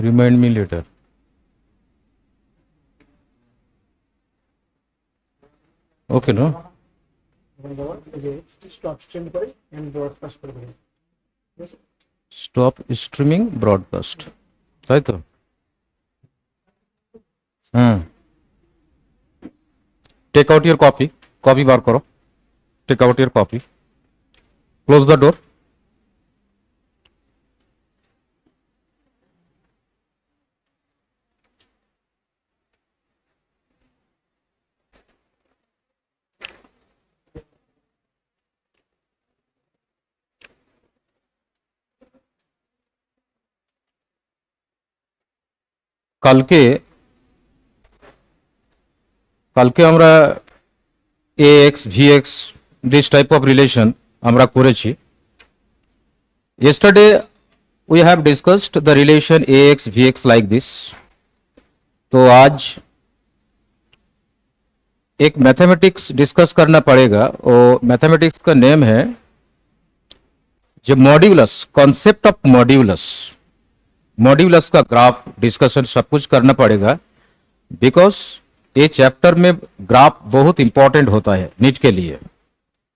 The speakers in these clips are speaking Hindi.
Remind me later. Okay, no? Stop stream করে এন্ড ব্রডকাস্ট করে দেবে। Stop streaming broadcast. তাই তো? Take out your copy. Copy বার করো. Take out your copy. Close the door. কালকে আমরা ax vx this type of relation আমরা করেছি। yesterday we have discussed the relation ax vx like this। तो आज एक मैथमेटिक्स डिस्कस करना पड़ेगा और मैथमेटिक्स का नेम है जो modulus, concept of modulus. Modulus का ग्राफ डिस्कशन सब कुछ करना पड़ेगा बिकॉज ये चैप्टर में ग्राफ बहुत इंपॉर्टेंट होता है नीट के लिए।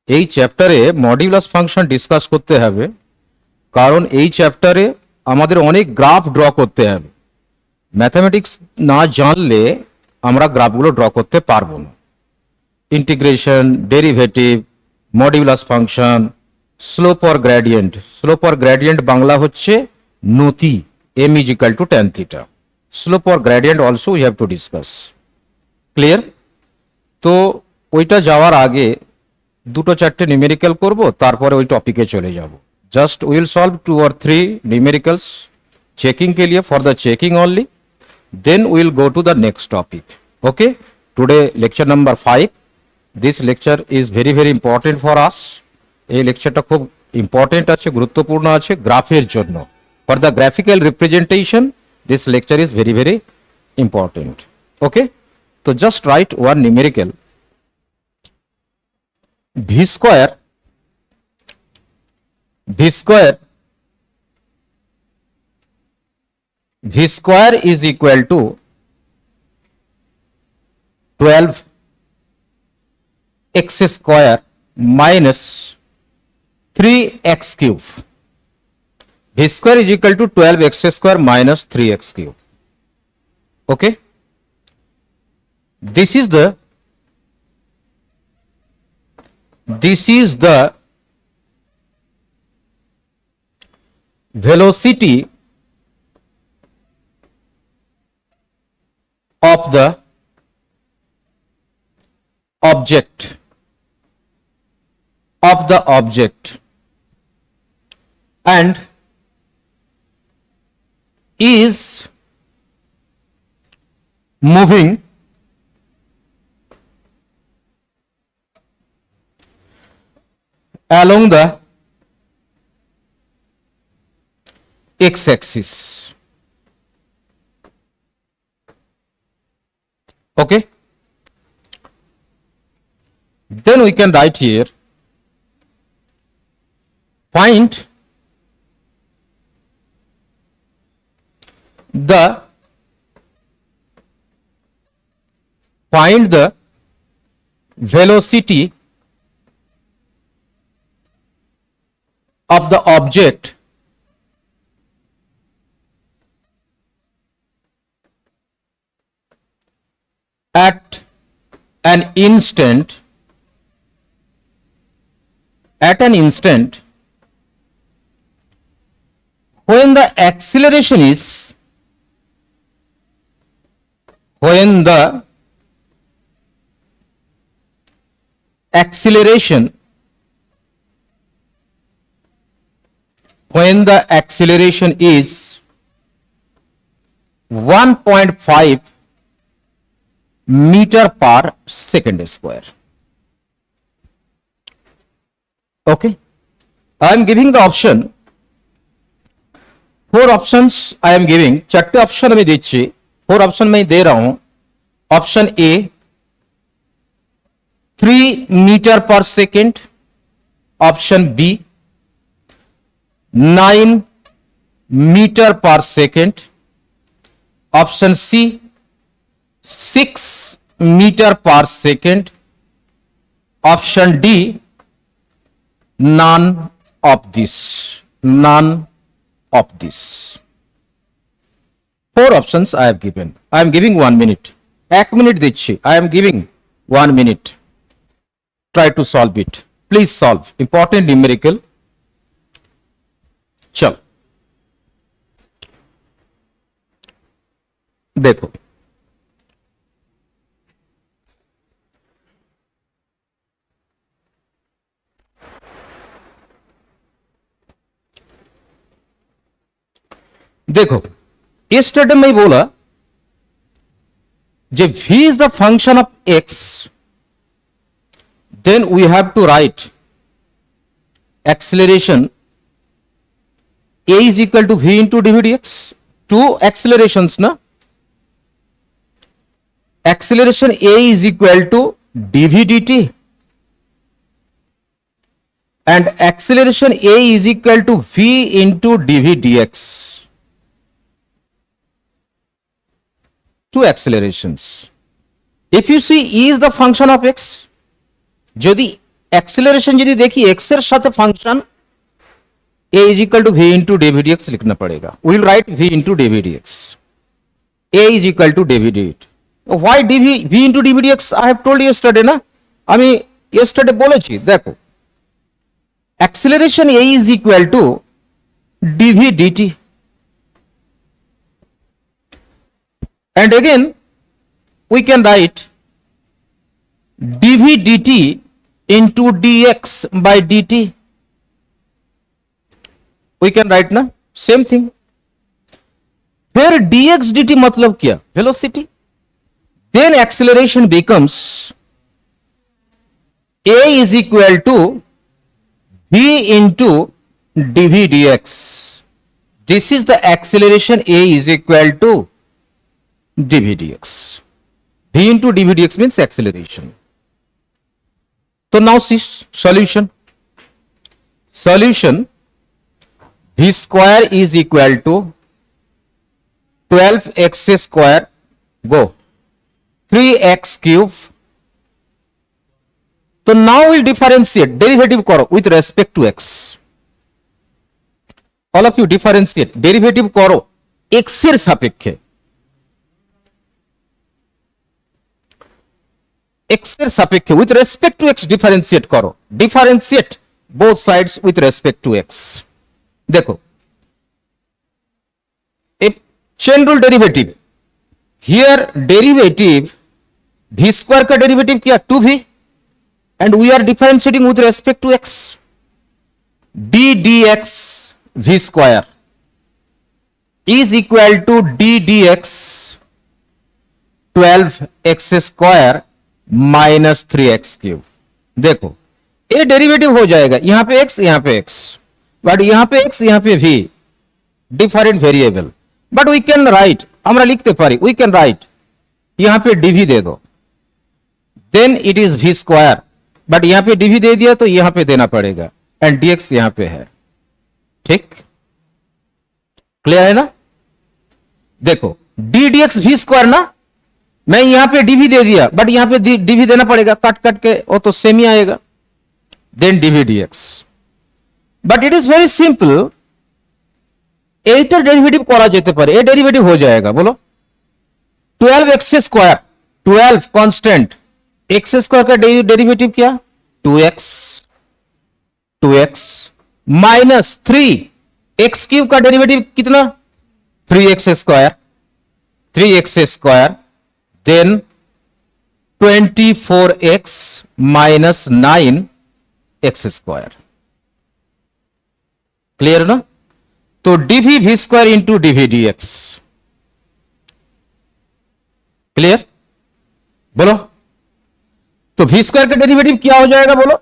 এই চ্যাপ্টারে মডিউলাস ফাংশন ডিসকাস করতে হবে কারণ এই চ্যাপ্টারে আমাদের অনেক গ্রাফ ড্র করতে হবে। ম্যাথমেটিক্স না জানলে আমরা গ্রাফগুলো ড্র করতে পারবো না। Integration, derivative, modulus function, slope or gradient. Slope or gradient Bangla হচ্ছে নতি, m is equal to tan theta. Slope or gradient also we have to discuss. Clear? তো ওইটা যাওয়ার আগে দুটো চারটে নিউমেরিক্যাল করব, তারপরে ওই টপিকে চলে যাব। Just will solve 2 or 3 numericals checking के लिए, for the checking only, then will go to the next topic. Okay, today lecture number 5। This lecture is very very important for us. এই লেকচারটা খুব ইম্পর্টেন্ট আছে, গুরুত্বপূর্ণ আছে গ্রাফের জন্য। For the graphical representation, this lecture is very very important. Okay, so just write one numerical. V square is equal to 12x square minus 3x cube. V square is equal to 12x square minus 3x cube. Okay, this is the velocity of the object and is moving along the x-axis. Okay, then we can write here, find the velocity of the object at an instant when the acceleration is acceleration is 1.5 meter per second square. Okay, I am giving the option, 4 options I am giving, 4 option मैं दीजिए, 4 ऑप्शन मैं दे रहा हूं। Option A 3 metre per second, option B 9 metre per second, option C 6 metre per second, option D none of this, none of this. Four options I have given. I am giving 1 minute. 1 minute দিচ্ছি. I am giving 1 minute. Try to solve it. Please solve. Important numerical. चल देखो, देखो इस स्टेटमेंट में ही बोला जब v is the function of x, then we have to write acceleration a is equal to v into dv dx. Two accelerations na, acceleration a is equal to dv dt and acceleration a is equal to v into dv dx. Two accelerations. If you see e is the function of x, যদি acceleration যদি দেখি x এর সাথে function a is equal to v into dv dx লিখনা पड़ेगा. We will write v into dv dx. a is equal to dv dt. Why v into dv dx? I have told you yesterday না, আমি yesterday বলেছি. দেখো acceleration a is equal to dv dt. And again, we can write dv dt into dx by dt. We can write na same thing. Here dx dt मतलब क्या? Velocity. Then acceleration becomes a is equal to v into dv dx. This is the acceleration a is equal to dv dx. v into dv dx means acceleration. So now see solution. Solution v square is equal to 12x square go 3x cube. So now we differentiate, derivative करो with respect to x. All of you differentiate, derivative करो x এর সাপেক্ষে, x এর সাপেক্ষে with respect to x differentiate করো, differentiate both sides with respect to x. देखो a chain rule derivative, here derivative v square का derivative क्या 2v and we are differentiating with respect to x. d dx v square is equal to d dx 12x square minus 3x cube. देखो ये डेरिवेटिव हो जाएगा, यहां पे x यहां पे x, बट यहां पे x यहां पे v, different variable. But we can write, আমরা লিখতে পারি, वी कैन राइट यहां पे dv दे दो, then it is v square, but यहां पे dv दे दिया तो यहां पे देना पड़ेगा एंड dx यहां पे है. ठीक, क्लियर है ना? देखो d dx v स्क्वायर ना, मैं यहां पे dv दे दिया बट यहां पे dv देना पड़ेगा, कट कट के वो तो सेम ही आएगा. Then dv dx, but it is very simple. এইটার ডেরিভেটিভ করা যেতে পারে, এই ডেরিভেটিভ হয়ে যায়গা, বলো 12x square, 12 constant, x square का डेरिवेटिव क्या 2x, 2x minus 3x cube का डेरिवेटिव कितना 3x square, 3x square, then 24x minus 9x square. Clear ना? तो dv v square into dv dx. Clear? बोलो तो v स्क्वायर का डेरिवेटिव क्या हो जाएगा बोलो?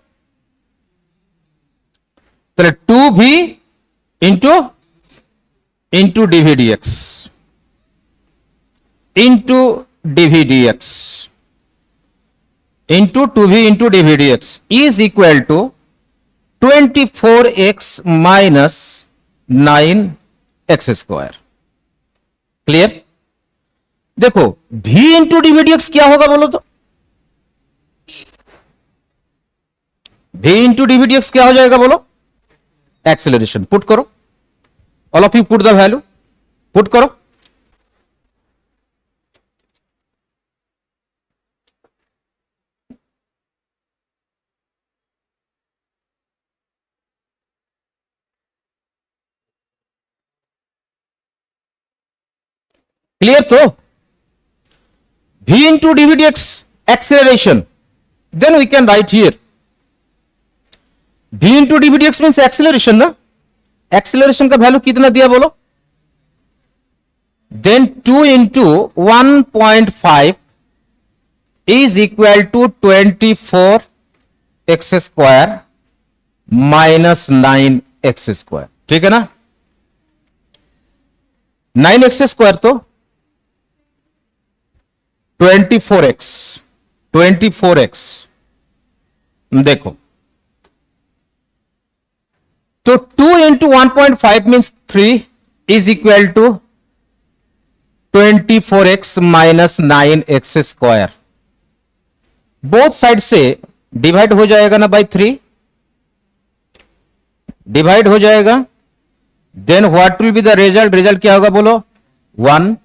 तो 2v into dv dx into dv dx into 2v into dv dx is equal to 24x minus 9x square. Clear? देखो v इंटू dvdx क्या होगा बोलो तो, v इंटू dvdx क्या हो जाएगा बोलो, एक्सेलरेशन। पुट करो, all of you put the value, put करो। क्लियर तो, v into dvdx acceleration, then we can write here v into dvdx means acceleration ना, acceleration का वैल्यू कितना दिया बोलो, then 2 into 1.5 is equal to 24 x square minus 9 x square, ठीक है ना। 9x स्क्वायर तो 24x देखो, तो 2 into 1.5 means 3 is equal to 24x minus 9x square. Both side से डिवाइड हो जाएगा ना बाय 3, डिवाइड हो जाएगा, then what will be the result, result क्या होगा बोलो, 1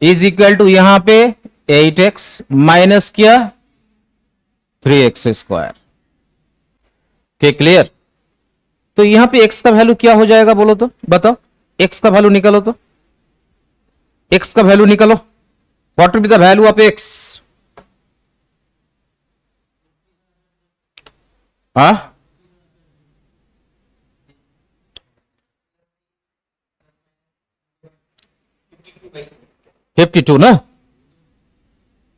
इज इक्वल टू यहां पे 8x माइनस क्या 3x स्क्वायर के, क्लियर। तो यहां पे x का वैल्यू क्या हो जाएगा बोलो तो, बताओ x का वैल्यू निकालो तो, x का वैल्यू निकालो, what will be the value of x, हाँ 52 ना,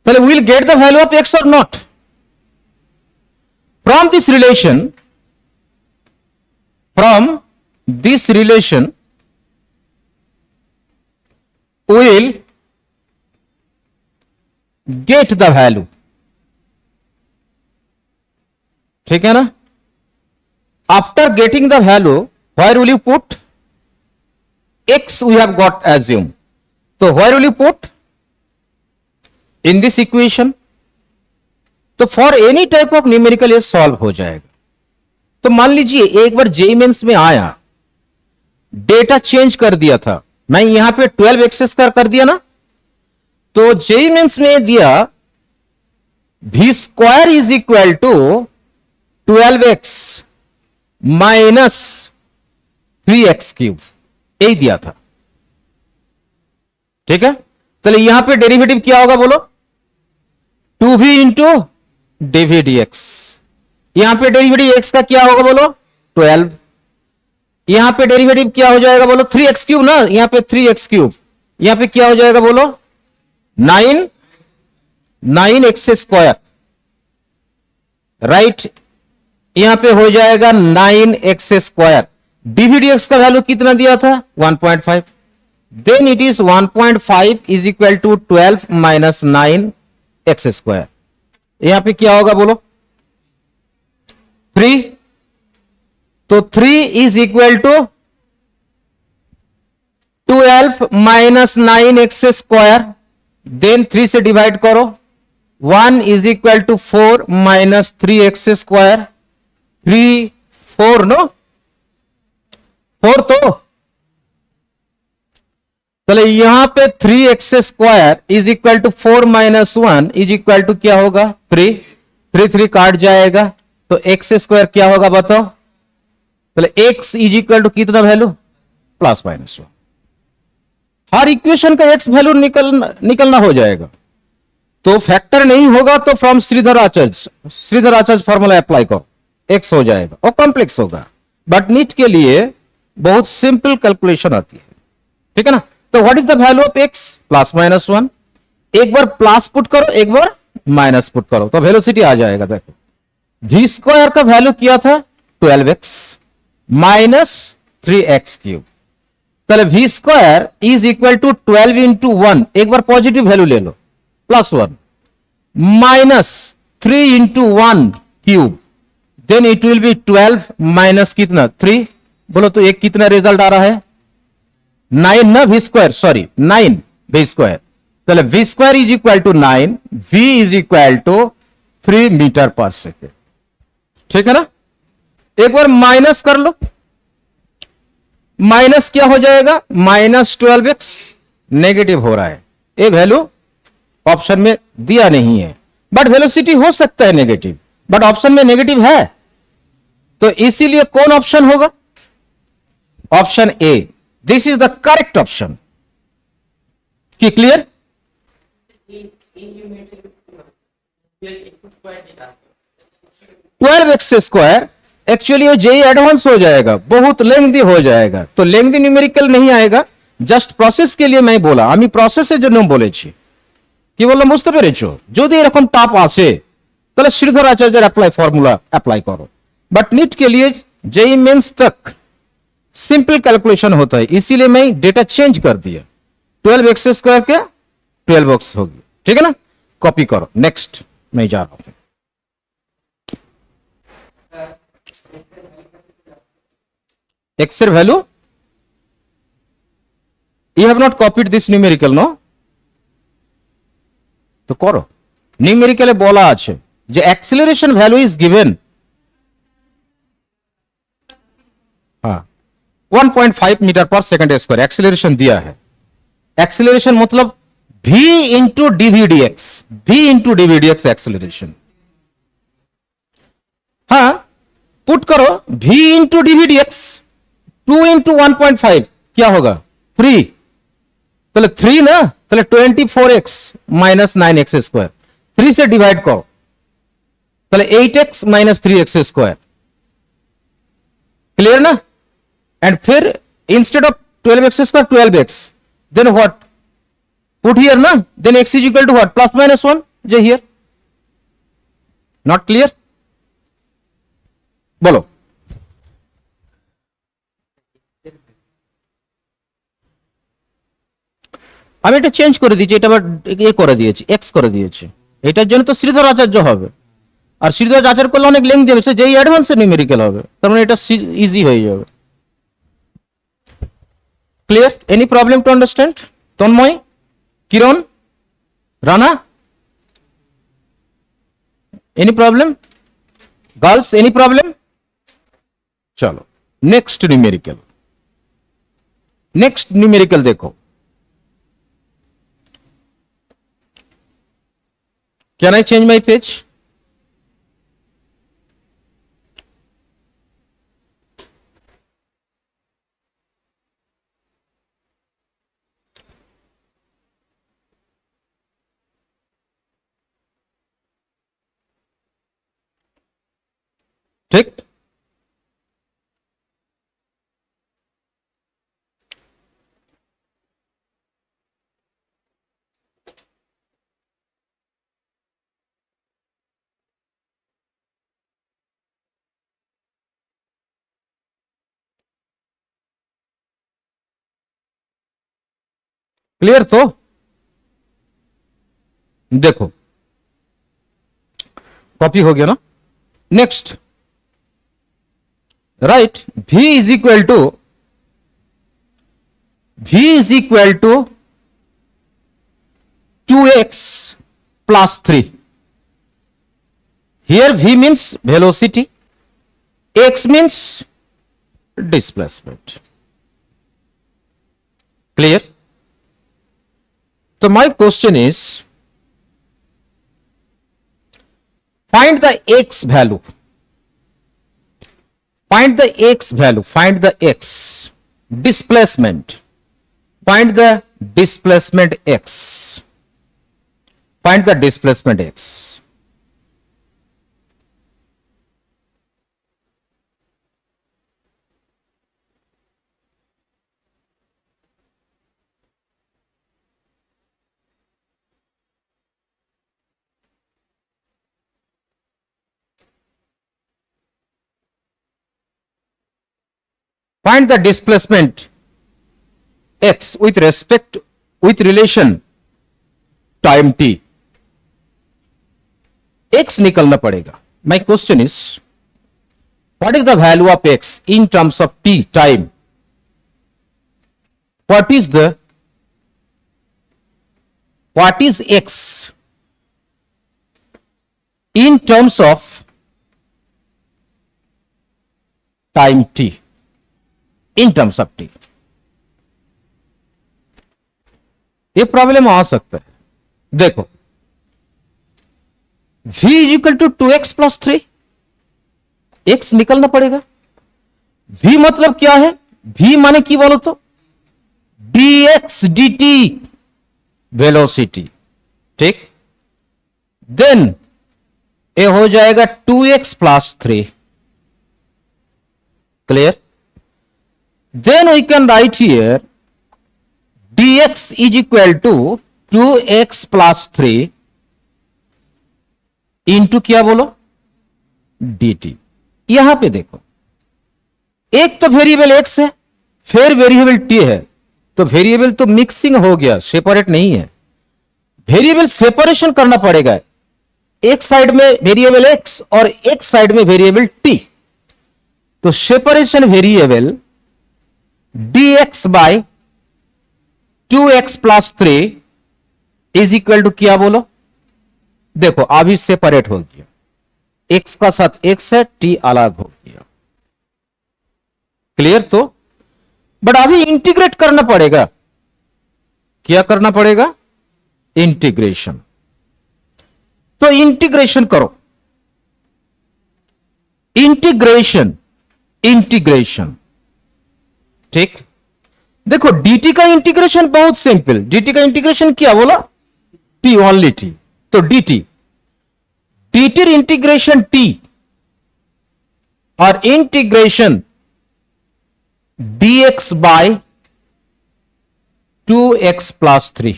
पहले we will get the value of x or not from this relation, we will get the value, ठीक है ना। After getting the value where will you put, x we have got assume, तो where will you put in this equation, तो for any type of numerical ये सॉल्व हो जाएगा। तो मान लीजिए एक बार जेईई मेंस में आया, डेटा चेंज कर दिया था, मैं यहां पे 12x कर दिया ना, तो जेईई मेंस में दिया v square is equal to 12x minus 3x cube, यही दिया था, ठीक है। चलिए यहां पे डेरिवेटिव क्या होगा बोलो, 2v इंटू dvdx, यहां पे डेरिवेटिव x का क्या होगा बोलो 12, यहां पे डेरिवेटिव क्या हो जाएगा बोलो 3x क्यूब ना, यहां पे 3x क्यूब, यहां पे क्या हो जाएगा बोलो 9x स्क्वायर, राइट, यहां पे हो जाएगा 9x स्क्वायर। dvdx का वैल्यू कितना दिया था 1.5, then it is 1.5 is equal to 12 minus 9x square, यहां पे क्या होगा बोलो 3, तो 3 is equal to 12 minus 9x square, then 3 से डिवाइड करो, 1 is equal to 4 minus 3x square, 3 4 no 4, तो चले यहां पे 3x square is equal to 4 minus 1 is equal to क्या होगा 3, 3 काट जाएगा, तो x स्क्वायर क्या होगा बताओ, पहले x इज इक्वल टू कितना वैल्यू प्लस माइनस 1, हर इक्वेशन का x वैल्यू निकलना हो जाएगा। तो फैक्टर नहीं होगा तो from Shridhar Acharya formula apply करो, x हो जाएगा और कॉम्प्लेक्स होगा, बट नीट के लिए बहुत सिंपल कैलकुलेशन आती है, ठीक है ना। तो what is the value of x plus minus 1, एक बार प्लस पुट करो एक बार माइनस पुट करो तो वेलोसिटी आ जाएगा। देखो v स्क्वायर का वैल्यू किया था 12x माइनस 3x क्यूब, पहले v square is equal to 12 into 1, एक बार पॉजिटिव वैल्यू ले लो plus 1 minus 3 into 1 cube, then it will be 12 minus कितना 3, बोलो तो एक कितना रिजल्ट आ रहा है 9 ना v square, sorry 9 v square, তাহলে v square is equal to 9, v is equal to 3 metre per second. ठीक है ना? एक बार माइनस कर लो, माइनस क्या हो जाएगा, -12x नेगेटिव हो रहा है। ये वैल्यू ऑप्शन में दिया नहीं है, बट वेलोसिटी हो सकता है नेगेटिव, बट ऑप्शन में नेगेटिव है, तो इसीलिए कौन ऑप्शन होगा, option A. This is the correct option. की क्लियर? 12x² एक्चुअली ये जेई एडवांस हो जाएगा, बहुत लेंथी हो जाएगा, तो लेंथी न्यूमेरिकल नहीं आएगा। জাস্ট প্রসেস কে লিয়ে मैं बोला, আমি প্রসেসের জন্য বলেছি। কি বললাম বুঝতে পেরেছো? যদি এরকম টাপ আসে তাহলে श्रीधर आचार्य अप्लाई फॉर्मूला अप्लाई करो, बट नीट के लिए जेई मेंस तक सिंपल कैलकुलेशन होता है, इसीलिए मैं डेटा चेंज कर दिया। 12x² के 12x होगी। ठीक है ना? कॉपी करो। नेक्स्ट मैं जा रहा हूं। x এর value, you have not copied this numerical, no? তো করো। নিউমেরিক্যালে বলা আছে যে অ্যাক্সিলারেশন ভ্যালু ইজ गिवन, हाँ 1.5 मीटर पर सेकंड स्क्वायर एक्सीलरेशन दिया है। एक्सीलरेशन मतलब v into dvdx, v into dvdx acceleration. हाँ पुट करो v इंटू dvdx, 2 इंटू 1.5 क्या होगा, 3, তাহলে 3 না, তাহলে 24x माइनस 9x², 3 से डिवाइड करो, তাহলে 8x माइनस 3x²। क्लियर ना? एंड फिर instead of 12x², 12x, then what, put here ना, then x is equal to what, +-1 J here. Not clear? बोलो। আমি এটা চেঞ্জ করে দিয়েছি, এটা আবার এ করে দিয়েছি, এক্স করে দিয়েছি। এটার জন্য তো শ্রীধর আচার্য হবে, আর শ্রীধর আচার্য করলে অনেক লেন্থ দেবে, সে যেই অ্যাডভান্স নিউমেরিক্যাল হবে, তার মানে এটা ইজি হয়ে যাবে। Clear? Any problem to understand? Tanmay, Kiran, Rana, any problem? Girls, any problem? চলো নেক্সট নিউমেরিক্যাল। नेक्स्ट न्यूमेरिकल देखो, can I change my page? ठीक, क्लियर? तो देखो कॉपी हो गया ना। Next right, v is equal to 2x plus 3। here v means velocity, x means displacement। clear? So my question is, find the x value, find the x value, find the x displacement, find the displacement x, find the displacement x। Find the displacement x with respect, with relation time t। x निकलना पड़ेगा। My question is, what is the value of x in terms of t time? What is the what is x in terms of time t, in terms of t. ये प्रॉब्लम आ सकता है. देखो v is equal to 2x plus 3, x निकलना पड़ेगा. v मतलब क्या है? v माने की बोलो तो dx dt वेलोसिटी. ठीक, देन ये हो जाएगा 2x plus 3. Clear? Then we can write here dx is equal to 2x plus 3 into क्या बोलो dt. यहां पे देखो, एक तो वेरिएबल x है, फिर वेरिएबल t है, तो वेरिएबल तो मिक्सिंग हो गया, सेपरेट नहीं है. वेरिएबल सेपरेशन करना पड़ेगा, एक साइड में वेरिएबल x और एक साइड में वेरिएबल t. तो separation variable dx by 2x plus 3 is equal to क्या बोलो. देखो अभी सेपरेट हो गया, x का साथ x है, t अलग हो गया. क्लियर? तो बट अभी इंटीग्रेट करना पड़ेगा. क्या करना पड़ेगा? इंटीग्रेशन. तो इंटीग्रेशन करो. इंटीग्रेशन. ठीक, देखो dt का इंटीग्रेशन बहुत सिंपल. dt का इंटीग्रेशन क्या बोला? t, only t. तो dt इंटीग्रेशन t और integration dx by 2x plus 3.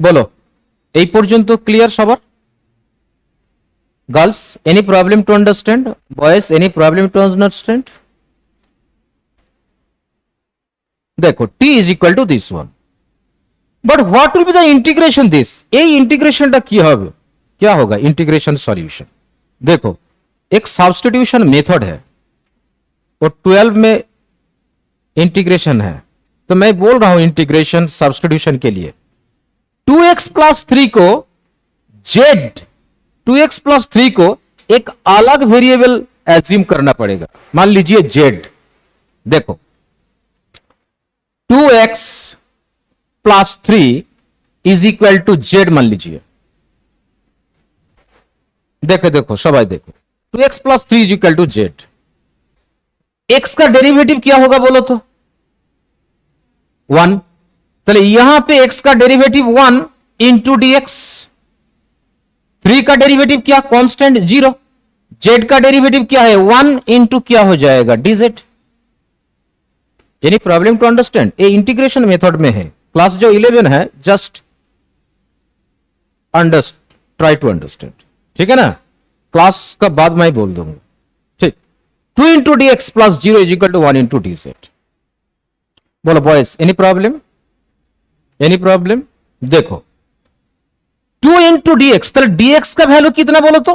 बोलो এই পর্যন্ত ক্লিয়ার সবার? Girls any problem to understand? Boys any problem to understand? देखो t is equal to this one, but what will be the integration this. ये इंटीग्रेशन क्या होगा? Integration solution. देखो एक सब्स्टिट्यूशन मेथड है और 12 में इंटीग्रेशन है, तो मैं बोल रहा हूं इंटीग्रेशन सब्स्टिट्यूशन के लिए 2x प्लस 3 को z 2x प्लस 3 को एक अलग वेरिएबल एज्यूम करना पड़ेगा. मान लीजिए z. देखो 2x plus 3 is equal to z मान लीजिए. देखो सबाई देखो 2x plus 3 is equal to z. x का डेरिवेटिव क्या होगा बोलो तो? 1. चले यहां पे x का डेरिवेटिव 1 इंटू dx. 3 का डेरिवेटिव क्या? कांस्टेंट 0. z का डेरिवेटिव क्या है? 1 इंटू क्या हो जाएगा? dz. Any problem to understand? ये इंटीग्रेशन मेथड में है. क्लास जो 11 है जस्ट ट्राई टू अंडरस्टैंड. ठीक है ना? क्लास का बाद मैं बोल दूंगा. ठीक. 2 into dx plus 0 is equal to 1 into dz. बोलो boys any problem? Any problem? देखो 2 इंटू dx, तो dx का वैल्यू कितना बोलो तो?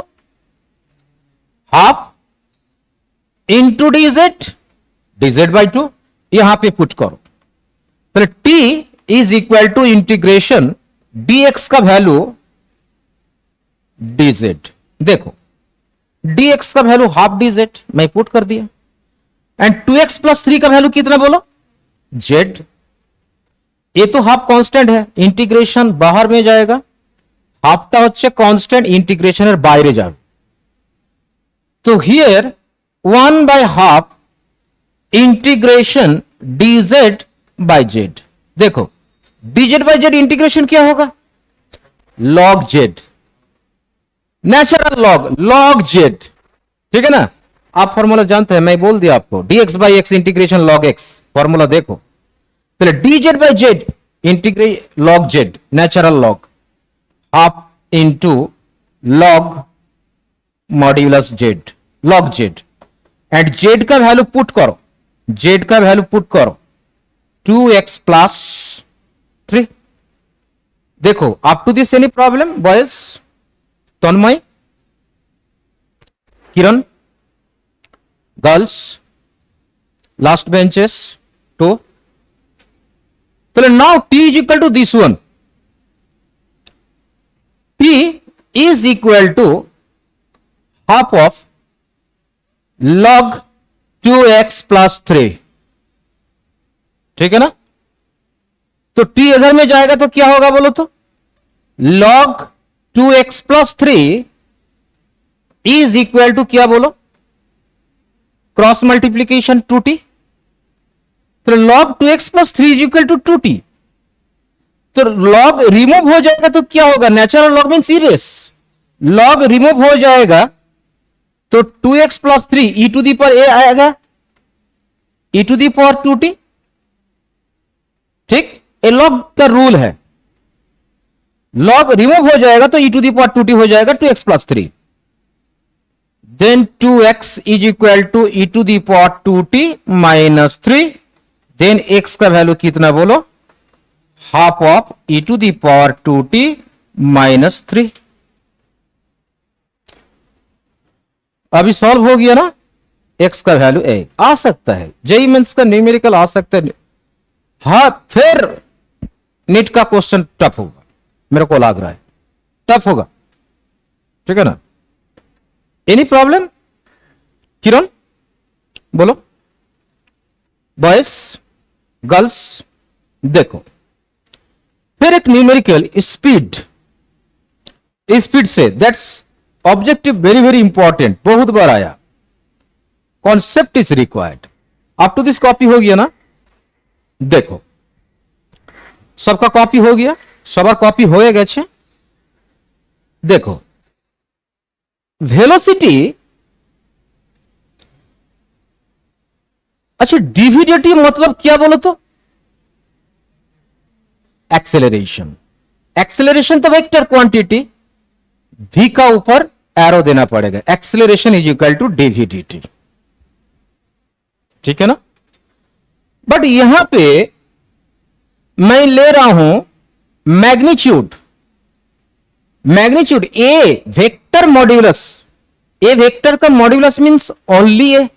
Half into dz by 2. यहां पे पुट करो. तो t is equal to integration dx का वैल्यू dz. देखो dx का वैल्यू हाफ dz मैं पुट कर दिया. एंड 2x प्लस 3 का वैल्यू कितना बोलो? z. ये तो हाफ कांस्टेंट है, इंटीग्रेशन बाहर में जाएगा. हाफटा হচ্ছে कांस्टेंट, इंटीग्रेशনের বাইরে যাবে. तो here 1 by half integration dz bye z. देखो dz बाय z इंटीग्रेशन क्या होगा? log z, natural log z. ठीक है ना? आप फॉर्मूला जानते हैं, मैं बोल दिया आपको. dx by x integration log x. Formula देखो पहले. dz bye z integrate log z, natural log, half into log modulus z, log z. And z का वैल्यू पुट करो. z का वैल्यू पुट करो 2x प्लस 3. देखो up to this any problem boys? Tanmay, Kiran, girls, last benches 2. तो now t is equal to this one, t is equal to half of log 2x plus 3, ठीक है ना। तो t इधर में जाएगा तो क्या होगा बोलो तो, log 2x plus 3 is equal to क्या बोलो, क्रॉस मल्टीप्लीकेशन 2t। तो log 2x plus 3 is equal to 2t। तो log रिमूव हो जाएगा तो क्या होगा, natural log mean serious, log remove हो जाएगा तो 2x plus 3 e to the power a आएगा, e to the power 2t, ठीक। ए log का रूल है, log रिमूव हो जाएगा तो ई टू दी पावर 2t हो जाएगा 2x plus 3, then 2x is equal to e to the power 2t minus 3, then x का वैल्यू कितना बोलो, half of e to the power 2t minus 3। अभी सॉल्व हो गया ना, x का वैल्यू a आ सकता है, जेई मेंस का न्यूमेरिकल आ सकता है। हाँ, फिर नीट का क्वेश्चन टफ होगा, मेरे को लग रहा है टफ होगा, ठीक है ना। एनी प्रॉब्लम किरण, बोलो बॉयस गर्ल्स। देखो फिर एक न्यूमेरिकल स्पीड, स्पीड से that's objective very very important, बहुत बार आया, concept is required. Up to this copy हो गया ना, देखो सबका कॉपी हो गया, सबार कॉपी हो गए। देखो वेलोसिटी, अच्छा डीवीडीटी मतलब क्या बोलो तो, एक्सेलरेशन। एक्सेलरेशन तो वेक्टर क्वांटिटी, v का ऊपर एरो देना पड़ेगा, एक्सेलरेशन इज इक्वल टू डीवीडीटी, ठीक है ना। बट यहां पे मैं ले रहा हूं magnitude, magnitude A vector modulus, A vector का modulus means only A,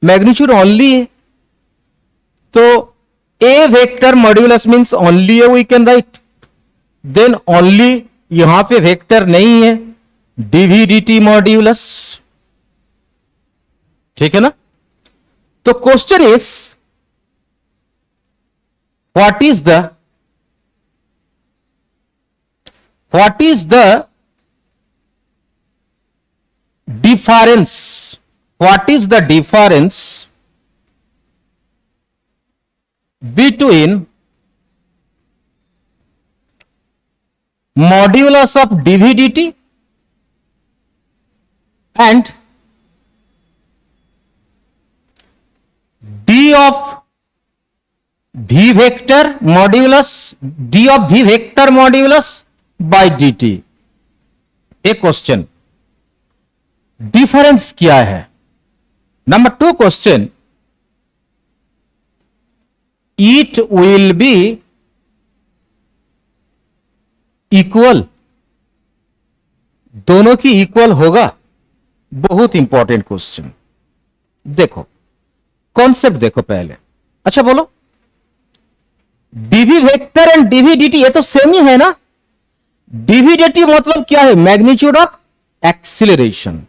magnitude only A, तो A vector modulus means only A we can write, then only यहां पे वेक्टर नहीं है, डीवीडीटी मॉड्यूलस, ठीक है ना। तो question is what is the difference, what is the difference between modulus of dvdt and d of v vector modulus, d of v vector modulus by dt। एक क्वेश्चन, डिफरेंस क्या है। Number 2 question, it will be equal, दोनों की इक्वल होगा, बहुत इंपॉर्टेंट क्वेश्चन। देखो कॉन्सेप्ट देखो पहले, अच्छा बोलो डीवी वेक्टर एंड डीवीडीटी, ये तो सेम ही है ना। डीवीडीटी मतलब क्या है, मैग्नीट्यूड ऑफ एक्सीलरेशन,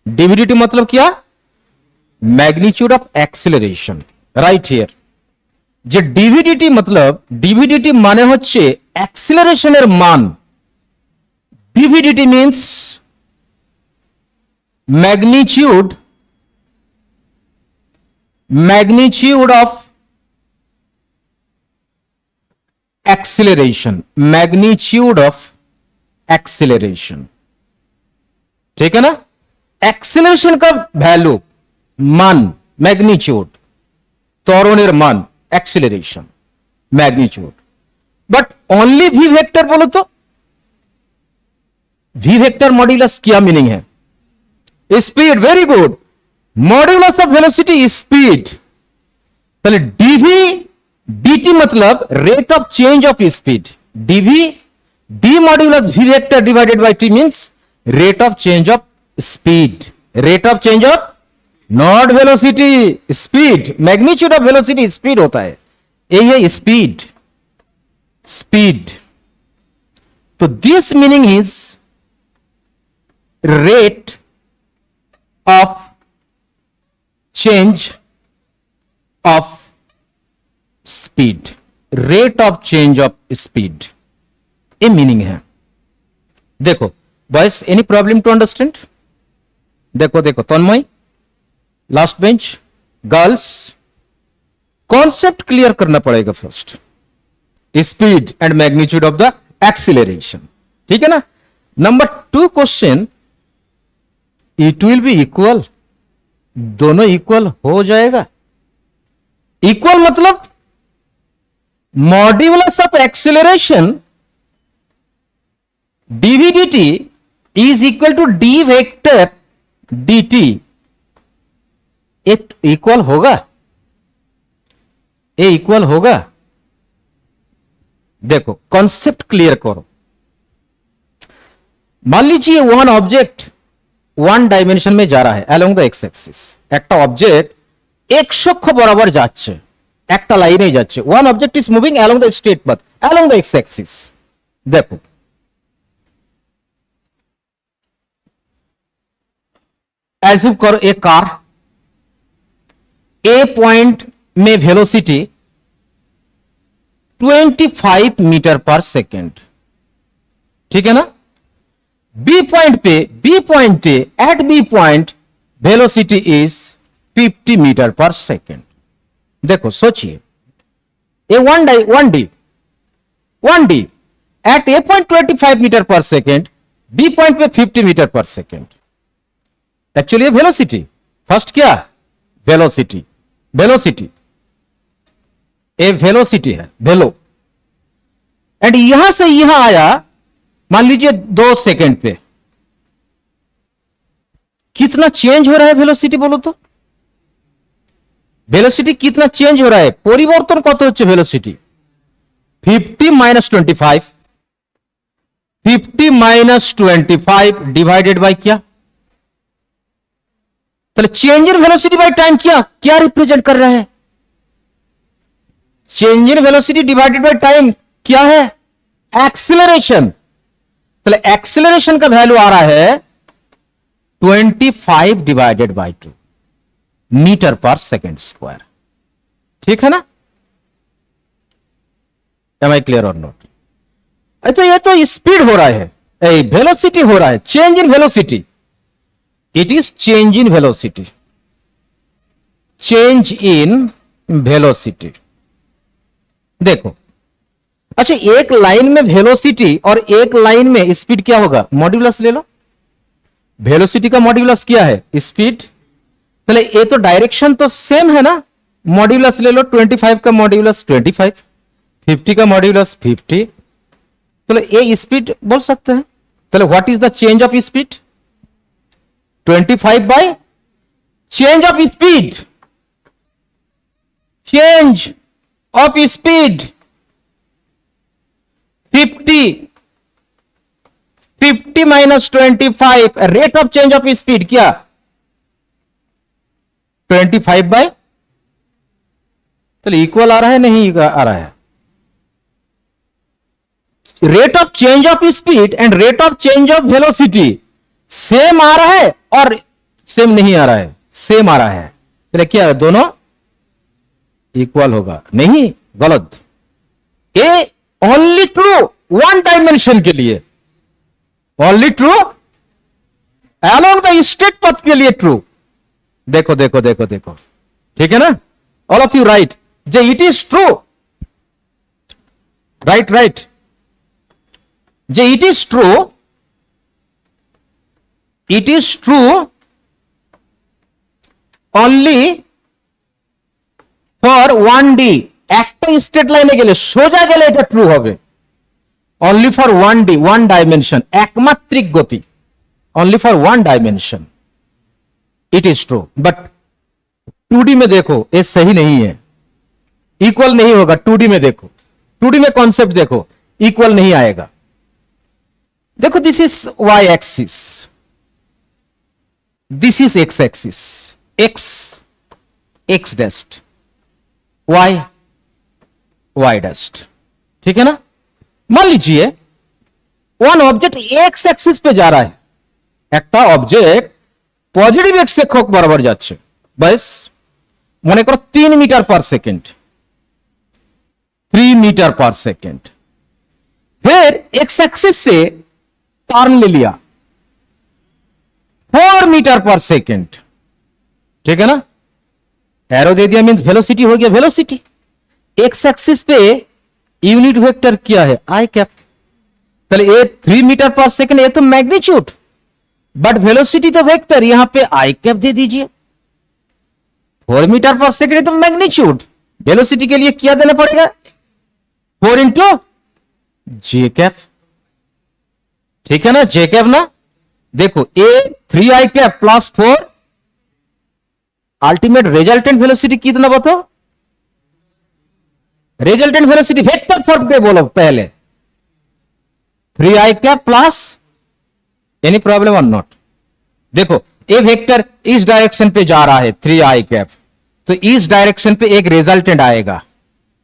डीवीडीटी मतलब क्या, magnitude of acceleration, right here. যে ডিভিডিটি मतलब ডিভিডিটি মানে হচ্ছে অ্যাক্সিলারেশনের মান, DVDT means magnitude of acceleration, magnitude of acceleration, ठीक है ना। एक्सीलरेशन का वैल्यू मान मैग्नीट्यूड, त्वरणेर मान acceleration magnitude, but only v vector बोलो तो वी वेक्टर मॉड्यूलस क्या मीनिंग है, speed, very good, modulus of velocity speed, पहले डीवी dt मतलब rate of change of speed, dv d modulus v vector divided by t means rate of change of speed, rate of change of not velocity, speed, magnitude of velocity speed होता है, यही है स्पीड, स्पीड, तो this meaning is rate of change of speed, rate of change of speed, ये मीनिंग है। देखो boys, any problem to understand? देखो देखो Tanmay, last bench, girls, concept clear करना पड़ेगा first, speed and magnitude of the acceleration, ठीक है ना। Number 2 question, it will be equal, दोनों इक्वल हो जाएगा। इक्वल मतलब modulus of acceleration dv dt is equal to d vector dt, एक इक्वल होगा, ये इक्वल होगा। देखो कॉन्सेप्ट क्लियर करो। मान लीजिए वन ऑब्जेक्ट वन डायमेंशन में जा रहा है अलोंग द एक्स एक्सिस, একটা অবজেক্ট x অক্ষ বরাবর যাচ্ছে, একটা লাইনে যাচ্ছে। One object is moving along the straight path along the x axis. দেখো एज्यूम करो एक कार, ए पॉइंट में वेलोसिटी 25 मीटर पर सेकेंड, ठीक है ना। बी पॉइंट पे, बी पॉइंट पे at B point velocity is 50 metre per second. देखो सोचिए, A one D at A point 25 metre per second, B point पे 50 metre per second. Actually velocity, first क्या वेलोसिटी, वेलोसिटी, ए वेलोसिटी है, वेलो, एंड यहां से यहां आया, मान लीजिए 2 सेकेंड पे, कितना चेंज हो रहा है वेलोसिटी बोलो तो? वेलोसिटी कितना चेंज हो रहा है, परिवर्तन कत होच्छे velocity? 50 minus 25, 50 minus 25 divided by क्या? तो change in velocity by time क्या क्या रिप्रेजेंट कर रहा है? Change in velocity divided by time क्या है? एक्सीलरेशन। तो एक्सीलरेशन का वैल्यू आ रहा है 25 divided by 2 metre per second square, ठीक है ना। एम आई क्लियर और नॉट? अच्छा ये तो स्पीड हो रहा है, वेलोसिटी हो रहा है, change in velocity, it is change in velocity, change in velocity. देखो अच्छा, एक लाइन में वेलोसिटी और एक लाइन में स्पीड क्या होगा? मॉड्यूलस ले लो। वेलोसिटी का मॉड्यूलस क्या है? स्पीड। पहले ये तो डायरेक्शन तो सेम है ना, मॉड्यूलस ले लो। 25 का मॉड्यूलस 25, 50 का मॉड्यूलस 50, तो ये स्पीड बोल सकते हैं। चलो what is the change of speed? 25 by change of speed, change of speed 50 minus 25, rate of change of speed क्या? 25 बाय, चलिए इक्वल आ रहा है नहीं आ रहा है? Rate of change of speed and rate of change of velocity same आ रहा है और सेम नहीं आ रहा है? सेम आ रहा है। चलिए क्या है, दोनों इक्वल होगा? नहीं, गलत। A only true one dimension के लिए, only true along the straight पथ के लिए ट्रू। देखो देखो देखो देखो, ठीक है ना। All of you right J it is true, right right, J it is true, it is true only for 1D, একটা স্ট্রেট লাইনে গেলে সোজা গেলে এটা ট্রু হবে। Only for 1D, one dimension, একমাত্রিক গতি, only for one dimension it is true. But 2D में देखो ये सही नहीं है, इक्वल नहीं होगा। 2D में देखो, 2D में कॉन्सेप्ट देखो, इक्वल नहीं आएगा। देखो this is Y axis, this is x axis, X डेस्ट, वाई डस्ट, ठीक है ना। मान लीजिए वन ऑब्जेक्ट एक्स एक्सिस पे जा रहा है, একটা অবজেক্ট পজিটিভ এক্স অক্ষ বরাবর যাচ্ছে, बस মনে করো 3 मीटर पर सेकंड, 3 मीटर पर सेकंड। फिर एक्स एक्सिस से टर्न ले लिया 4 मीटर पर सेकंड, ठीक है ना, एरो दे दिया मींस वेलोसिटी हो गया वेलोसिटी। एक्स एक्सिस पे यूनिट वेक्टर क्या है, आई कैप, चलिए ये 3 मीटर पर सेकंड, ये तो मैग्नीट्यूड, बट वेलोसिटी तो वेक्टर, यहां पे आई कैप दे दीजिए। 4 मीटर पर सेकंड तो मैग्नीट्यूड, वेलोसिटी के लिए क्या देना पड़ेगा, 4 इंटू जे कैप, ठीक है ना, जे कैप ना। देखो A 3 I cap plus 4, ultimate resultant velocity कितना बताओ, रिजल्टेंट वेलोसिटी वेक्टर फॉर्म पे बोलो पहले, 3 आई कैप प्लस, एनी प्रॉब्लम और नॉट। देखो ए वेक्टर इस डायरेक्शन पे जा रहा है 3 आई कैप, तो इस डायरेक्शन पे एक रिजल्टेंट आएगा,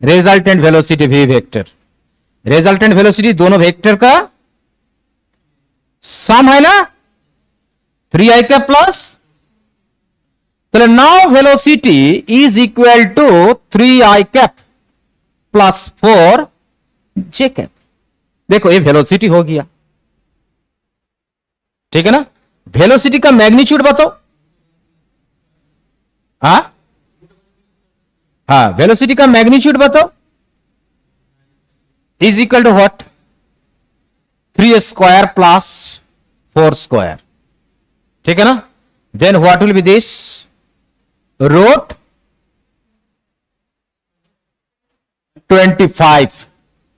resultant velocity v vector, resultant velocity दोनों वेक्टर का सम है ना, 3 आई कैप प्लस, तो now velocity is equal to 3 I cap plus 4 j cap. देखो ये वेलोसिटी हो गया, ठीक है ना। वेलोसिटी का मैग्नीट्यूड बताओ, हाँ वेलोसिटी का मैग्नीट्यूड बताओ, is equal to what, 3 square plus 4 square, ठीक है ना। Then what will be this, root 25,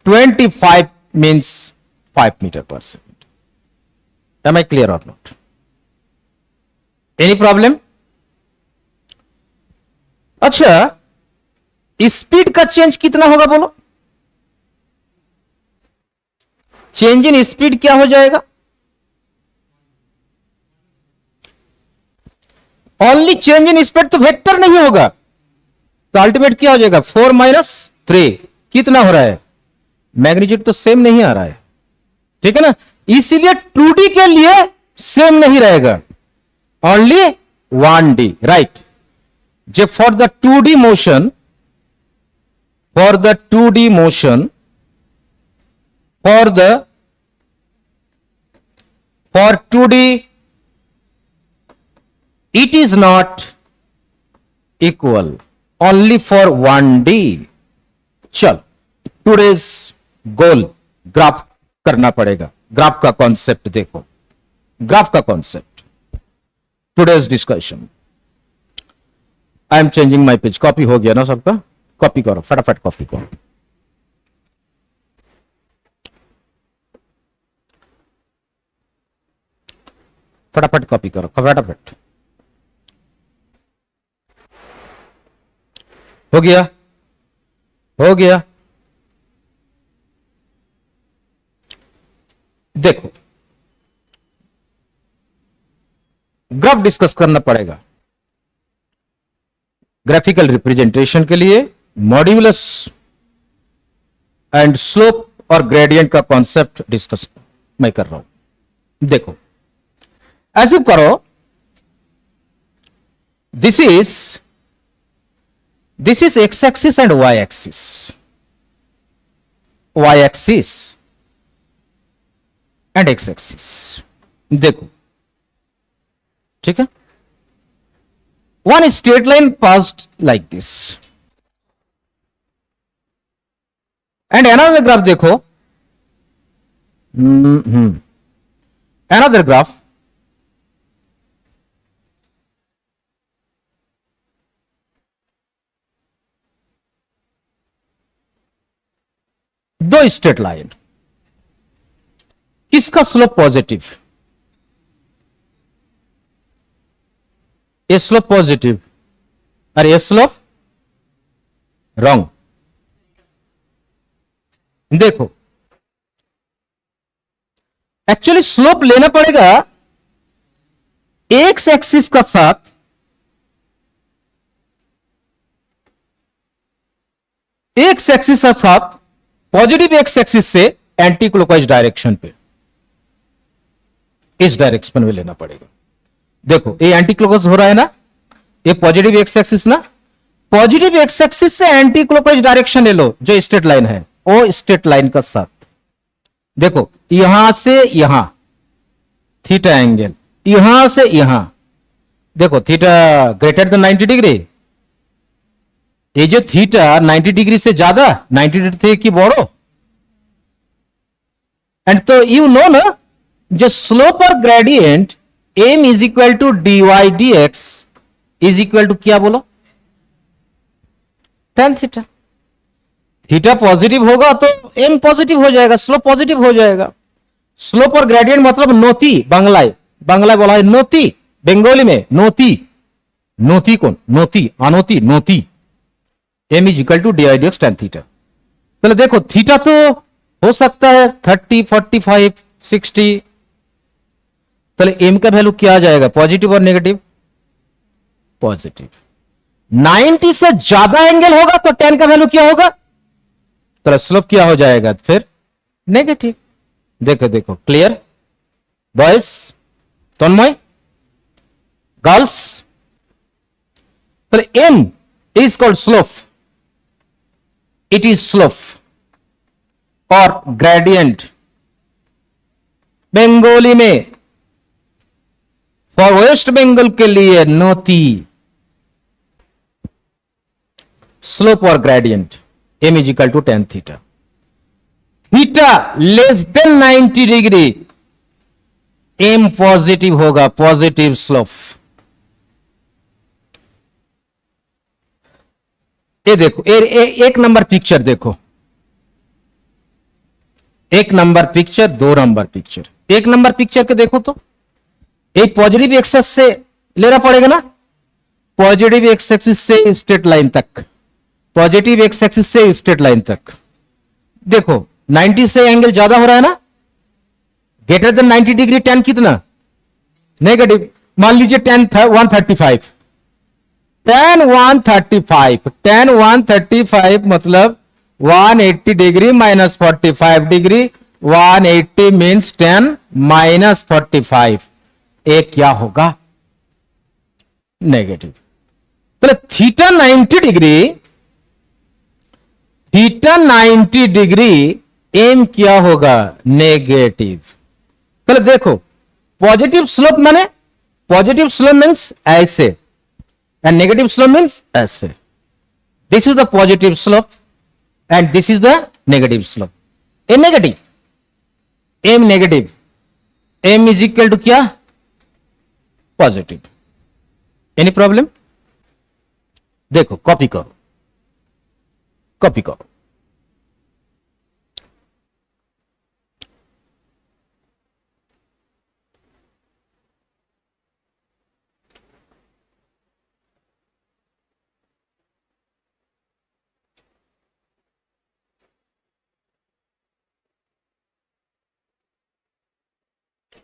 25 means 5 meter per second. Am I clear or not? Any problem? अच्छा, स्पीड का चेंज कितना होगा बोलो, चेंज इन स्पीड क्या हो जाएगा, ओनली चेंज इन स्पीड तो वेक्टर नहीं होगा, तो अल्टीमेट क्या हो जाएगा, 4 माइनस 3, कितना हो रहा है, मैग्नीट्यूड तो सेम नहीं आ रहा है, ठीक है ना, इसीलिए 2D के लिए सेम नहीं रहेगा, only 1D, right. J for the 2D motion, for the 2D motion, for 2D it is not equal, only for 1D। चल टूडेज गोल ग्राफ करना पड़ेगा, ग्राफ का कॉन्सेप्ट देखो, ग्राफ का concept, today's discussion. I am changing my page, copy हो गया ना सबका, कॉपी करो फटाफट, कॉपी करो, फटाफट कॉपी करो, फटाफट हो गया, हो गया। देखो ग्राफ डिस्कस करना पड़ेगा, ग्राफिकल रिप्रेजेंटेशन के लिए मॉड्यूलस एंड स्लोप और ग्रेडियंट का कॉन्सेप्ट डिस्कस मैं कर रहा हूं। देखो ऐसे करो, this is x axis and y axis, y axis and x axis, देखो ठीक है, one straight line passed like this and another graph देखो, अनदर ग्राफ, दो स्ट्रेट लाइन, किसका स्लोप पॉजिटिव, ये स्लोप पॉजिटिव और ये स्लोप रॉन्ग। देखो एक्चुअली स्लोप लेना पड़ेगा एक्स एक्सिस का साथ, एक्स एक्सिस का साथ, पॉजिटिव एक्स एक्सिस से एंटी क्लॉकवाइज डायरेक्शन पे, इस डायरेक्शन में लेना पड़ेगा। देखो ये एंटी क्लॉकवाइज हो रहा है ना, ये पॉजिटिव एक्स एक्सिस ना, पॉजिटिव एक्स एक्सिस से एंटी क्लॉकवाइज डायरेक्शन ले लो, जो स्ट्रेट लाइन है वो स्ट्रेट लाइन का साथ। देखो यहां से यहां थीटा एंगल, यहां से यहां, देखो थीटा ग्रेटर देन 90 डिग्री, ये जो थीटा 90 डिग्री से ज्यादा, 90 डिग्री थे कि बड़ो, एंड तो यू नो ना, जो स्लोप और gradient m is equal to d y d x is equal to क्या बोलो, tan थीटा। थीटा पॉजिटिव होगा तो एम पॉजिटिव हो जाएगा, स्लोप पॉजिटिव हो जाएगा। स्लोप और ग्रेडियंट मतलब नोती, बांग्लाय बांग्लाय बोला है नोती, बंगाली में नोती, नोती कौन, नोती अनोती नोती, M is equal to D I D X tan theta. पहले देखो थीटा तो हो सकता है 30, 45, 60, पहले एम का वैल्यू क्या आ जाएगा, पॉजिटिव और नेगेटिव, पॉजिटिव। 90 से ज्यादा एंगल होगा तो tan का वैल्यू क्या होगा, तो स्लोप क्या हो जाएगा फिर, नेगेटिव। देखो देखो क्लियर बॉयज, तन्मय गर्ल्स, फिर m is called slope, it is slope, और ग्रेडियंट बंगाली में फॉर वेस्ट बंगाल के लिए नोती, स्लोप और gradient m is equal to tan theta. Theta less than 90 degree, m positive होगा, पॉजिटिव स्लोप। ये देखो एक नंबर पिक्चर देखो, एक नंबर पिक्चर, दो नंबर पिक्चर। एक नंबर पिक्चर के देखो तो एक पॉजिटिव एक्सेस से लेना पड़ेगा ना, पॉजिटिव एक्स एक्सिस से स्ट्रेट लाइन तक, पॉजिटिव एक्स एक्सिस से स्ट्रेट लाइन तक। देखो 90 से एंगल ज्यादा हो रहा है ना, ग्रेटर देन 90 डिग्री, tan कितना, नेगेटिव। मान लीजिए tan 135, tan 135, tan 135 मतलब 180 degree minus 45 degree, 180 means tan minus 45, एक क्या होगा, नेगेटिव। तो theta 90 degree, theta 90 degree, m क्या होगा, नेगेटिव। चलो देखो पॉजिटिव स्लोप माने, पॉजिटिव स्लोप मीन्स ऐसे एंड नेगेटिव स्लोप मीन्स ऐसे। This is the positive slope and this is the negative slope. ए negative, m negative, m is equal to क्या, पॉजिटिव। एनी प्रॉब्लम, देखो कॉपी करो, कॉपी करो।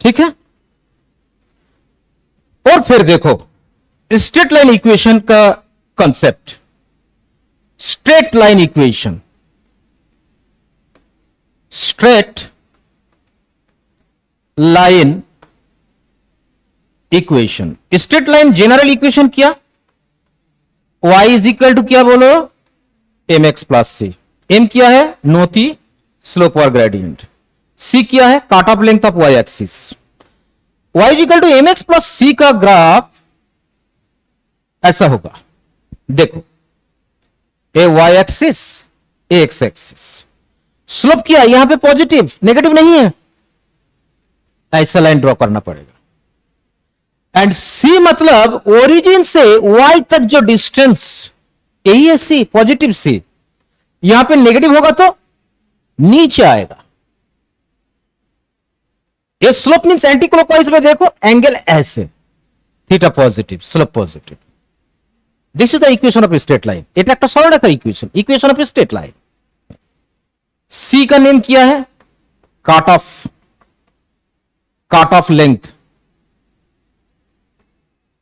ठीक है, और फिर देखो स्ट्रेट लाइन इक्वेशन का concept, straight line equation, straight line equation. Straight line general equation क्या, y इज इक्वल टू क्या बोलो, M X plus C. M क्या है, नोती, स्लोप और ग्रेडियंट। सी क्या है, cut off length of Y axis. y is equal to M X plus C का ग्राफ ऐसा होगा, देखो a Y axis, a x axis. Slope क्या है, यहां पे पॉजिटिव, नेगेटिव नहीं है, ऐसा लाइन ड्रॉ करना पड़ेगा। एंड सी मतलब ओरिजिन से y तक जो डिस्टेंस, यही है सी, पॉजिटिव सी। यहां पे नेगेटिव होगा तो नीचे आएगा। ये स्लोप मींस एंटी क्लॉकवाइज में देखो एंगल ऐसे, theta positive, slope positive. This is the equation of straight line. এটা একটা সরলরেখা equation, equation of straight line. C का नेम क्या है, cut off length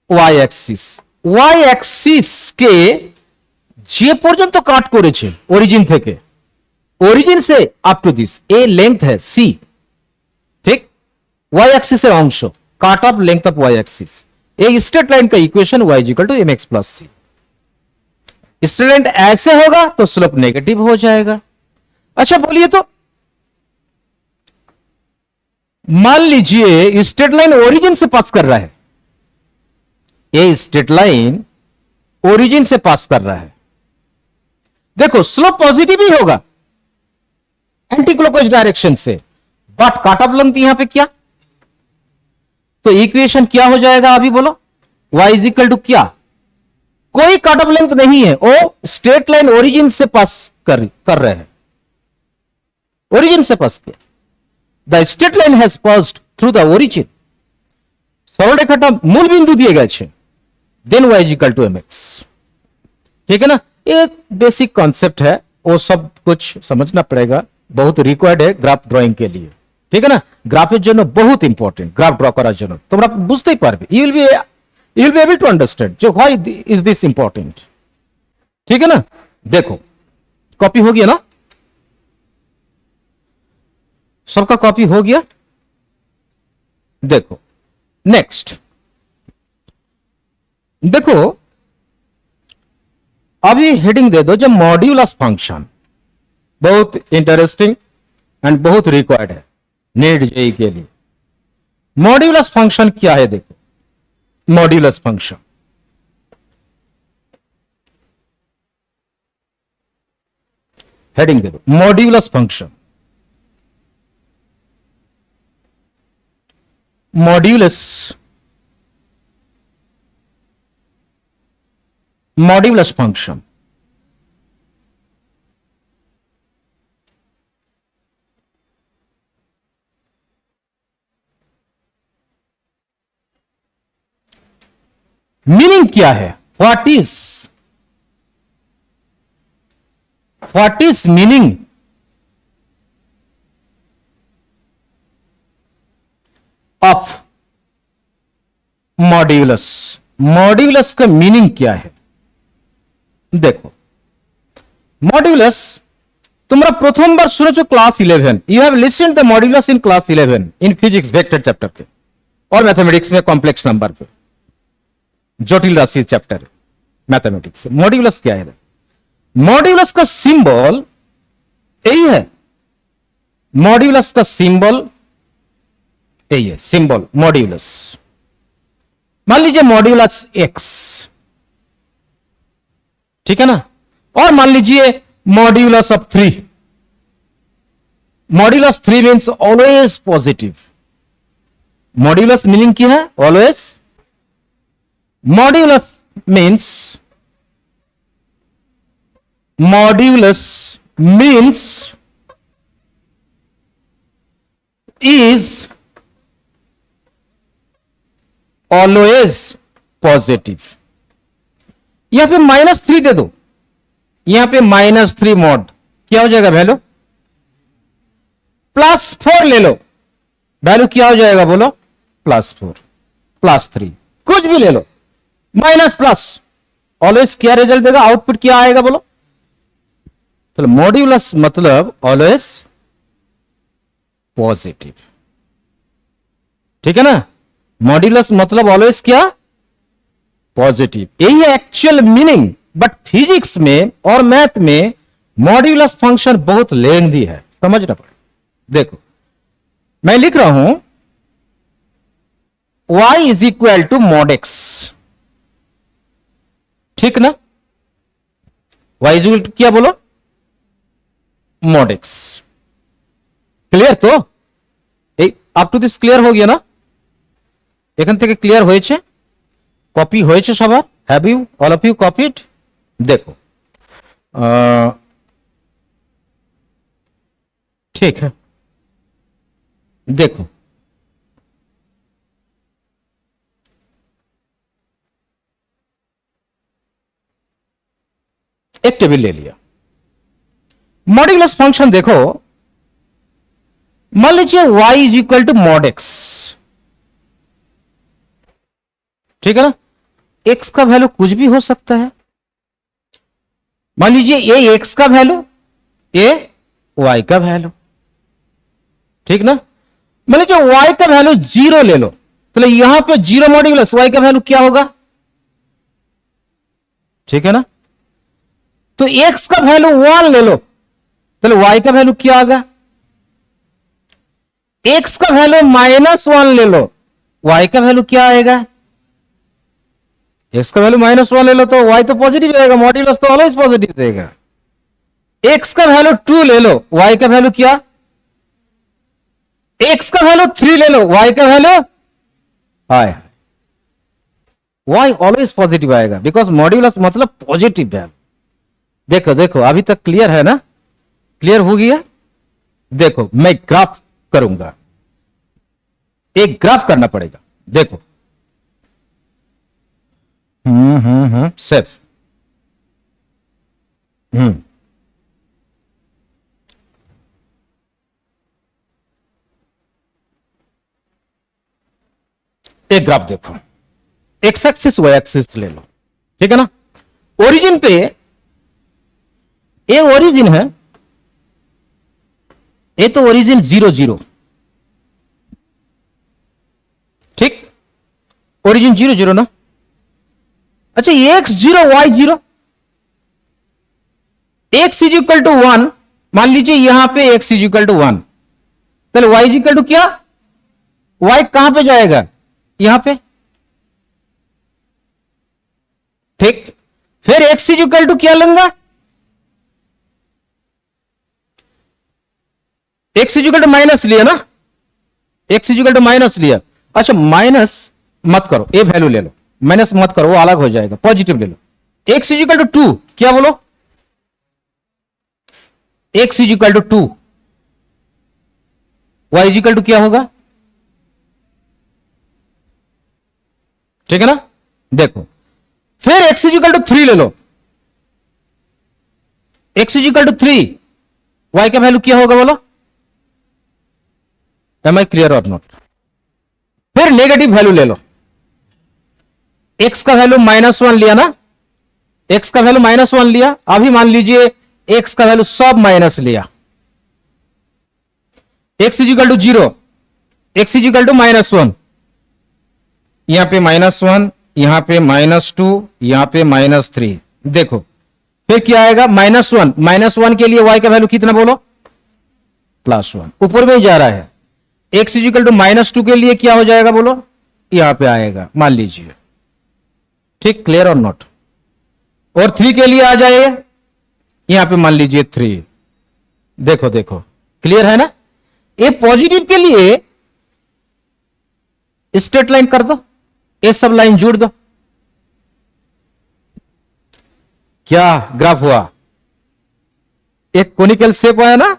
y axis. Y axis के যে পর্যন্ত কাট করেছে অরিজিন থেকে, ओरिजिन से up to this a length है सी, ठीक, वाई एक्सिस है अंश, cut off length of Y axis, a straight line का equation y equal to M X plus C. Straight line ऐसे होगा तो स्लोप नेगेटिव हो जाएगा। अच्छा बोलिए तो मान लीजिए स्ट्रेट लाइन ओरिजिन से पास कर रहा है, ये स्ट्रेट लाइन ओरिजिन से पास कर रहा है, देखो स्लोप पॉजिटिव ही होगा एंटी क्लॉकवाइज डायरेक्शन से, बट काट ऑफ लेंथ यहां पे क्या, तो इक्वेशन क्या हो जाएगा अभी बोलो, y इज इक्वल टू क्या, कोई काट ऑफ लेंथ नहीं है, वो स्ट्रेट लाइन ओरिजिन से पास कर रहे हैं, ओरिजिन से पास किया, the straight line has passed through the origin, सरल रेखाटा मूल बिंदु दिए गए छे, then y is equal to M x. ठीक है ना, एक बेसिक कॉन्सेप्ट है, वो सब कुछ समझना पड़ेगा, बहुत रिक्वायर्ड है ग्राफ ड्रॉइंग के लिए। ठीक है ना, গ্রাফের জন্য বহুত ইম্পর্টেন্ট, গ্রাফ ড্র করার জন্য তোমরা বুঝতেই পারবে, you will be able to understand যে व्हाई इज दिस इंपॉर्टेंट। ठीक है ना, देखो कॉपी हो गया ना, सबका कॉपी हो गया। देखो नेक्स्ट, देखो अभी हेडिंग दे दो जो मॉड्यूलस फंक्शन, बहुत इंटरेस्टिंग एंड बहुत रिक्वायर्ड है नीट जेई के लिए। मॉड्यूलस फंक्शन क्या है, देखो मॉड्यूलस फंक्शन, हेडिंग दे दो modulus function. Modulus, modulus function meaning क्या है, what is meaning of modulus, modulus का मीनिंग क्या है। देखो मॉड्यूलस তোমরা প্রথমবার শুনেছো class 11, you have listened the modulus in class 11 in physics vector chapter पे और मैथमेटिक्स में कॉम्प्लेक्स नंबर पे, जटिल राशि चैप्टर मैथमेटिक्स। मॉड्यूलस क्या है, मॉड्यूलस का सिंबल यही है, मॉड्यूलस का सिंबल यही है, सिंबल मॉड्यूलस। मान लीजिए मॉड्यूलस एक्स, ठीक है ना, और मान लीजिए modulus of 3, modulus 3 means always positive, modulus meaning क्या है, always. Modulus means, modulus means is always positive. यहां पे -3 दे दो, यहां पे -3 मॉड, क्या हो जाएगा वैल्यू, +4 ले लो, वैल्यू क्या हो जाएगा बोलो, +4 +3 कुछ भी ले लो, माइनस प्लस, ऑलवेज क्या रिजल्ट देगा, आउटपुट क्या आएगा बोलो। तो मॉड्यूलस मतलब ऑलवेज पॉजिटिव। ठीक है ना, मॉड्यूलस मतलब ऑलवेज क्या, पॉजिटिव, यही है एक्चुअल मीनिंग। बट फिजिक्स में और मैथ में मॉड्यूलस फंक्शन बहुत लेंथी है, समझना पड़े। देखो मैं लिख रहा हूं y is equal to mod x, ठीक ना, y इज इक्वल टू क्या बोलो, मॉड x। क्लियर, तो अप टू दिस क्लियर हो गया ना, এখান থেকে ক্লিয়ার হয়েছে, কপি হয়েছে সবার, have you all of you copied. देखो ठीक है, देखो एक टेबल ले लिया, मॉड्यूलस फंक्शन देखो, मान लीजिए y is equal to mod x, ठीक है ना, x का वैल्यू कुछ भी हो सकता है। मान लीजिए ये x का वैल्यू, ये y का वैल्यू, ठीक ना। मतलब जो y का वैल्यू 0 ले लो, तो यहां पे 0 मॉड्यूलस y का वैल्यू क्या होगा, ठीक है ना। तो x का वैल्यू 1 ले लो, तो y का वैल्यू क्या आएगा, x का वैल्यू -1 ले लो, y का वैल्यू क्या आएगा, x का वैल्यू -1 ले लो तो y तो पॉजिटिव आएगा, मॉड्यूलस तो ऑलवेज पॉजिटिव देगा। x का वैल्यू 2 ले लो, y का वैल्यू क्या, x का वैल्यू 3 ले लो, y का वैल्यू हाय, y ऑलवेज पॉजिटिव आएगा, बिकॉज मॉड्यूलस मतलब पॉजिटिव वैल्यू। देखो देखो अभी तक क्लियर है ना, क्लियर हो गया। देखो मैं ग्राफ करूंगा, एक ग्राफ करना पड़ेगा, देखो सेफ एक ग्राफ देखो, एक्स एक्सिस वाई एक्सिस ले लो, ठीक है ना। ओरिजिन पे ये ओरिजिन है, ये तो ओरिजिन 0 0, ठीक, ओरिजिन 0 0 ना। अच्छा x 0 y 0, x is equal to 1, मान लीजिए यहां पे एक्स इज इक्वल टू 1, पहले वाई इज इक्वल टू क्या, वाई कहां पे जाएगा, यहां पे, ठीक। फिर एक्स इज इक्वल टू क्या लूंगा, x is equal to minus लिया ना, x is equal to minus लिया। अच्छा माइनस मत करो, ए वैल्यू ले लो, माइनस मत करो वो अलग हो जाएगा, पॉजिटिव ले लो। एक्स इज इक्वल टू 2, क्या बोलो, x is equal to 2, y is equal to क्या होगा, ठीक है ना। देखो फिर एक्स इज इक्वल टू 3 ले लो, x is equal to 3, y का वैल्यू क्या होगा बोलो, एम आई क्लियर और नॉट। फिर नेगेटिव वैल्यू ले लो, एक्स का वैल्यू -1 लिया ना, एक्स का वैल्यू -1 लिया, अभी मान लीजिए एक्स का वैल्यू सब माइनस लिया, x is equal to 0, x is equal to -1, यहां पे -1, यहां पे -2, यहां पे -3। देखो फिर क्या आएगा, -1 के लिए y का वैल्यू कितना बोलो, +1, ऊपर में जा रहा है। x इज इक्वल टू -2 के लिए क्या हो जाएगा बोलो, यहां पे आएगा मान लीजिए, ठीक, क्लियर और नॉट। और 3 के लिए आ जाएगा, यहां पे मान लीजिए 3। देखो देखो क्लियर है ना। ये पॉजिटिव के लिए स्ट्रेट लाइन कर दो, ये सब लाइन जोड़ दो, क्या ग्राफ हुआ, एक कोनिकल शेप आया ना।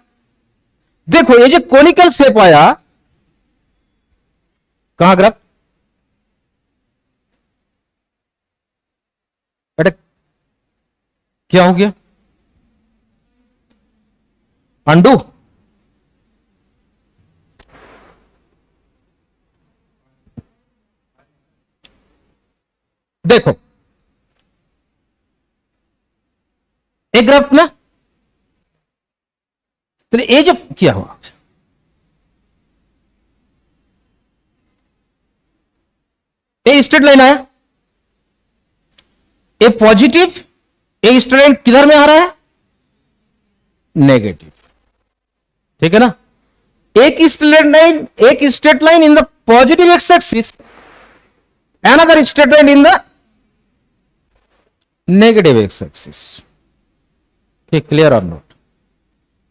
देखो ये जो कोनिकल शेप आया, कहां ग्राफ, बेटा क्या हो गया, अंडू, देखो एक ग्राफ ना, तो ये जो क्या हुआ, ये स्ट्रेट लाइन आया, ये पॉजिटिव, ये स्ट्रेट लाइन किधर में आ रहा है, नेगेटिव, ठीक है ना। एक straight line in the positive x axis, another straight line in the negative x axis, okay, clear or not।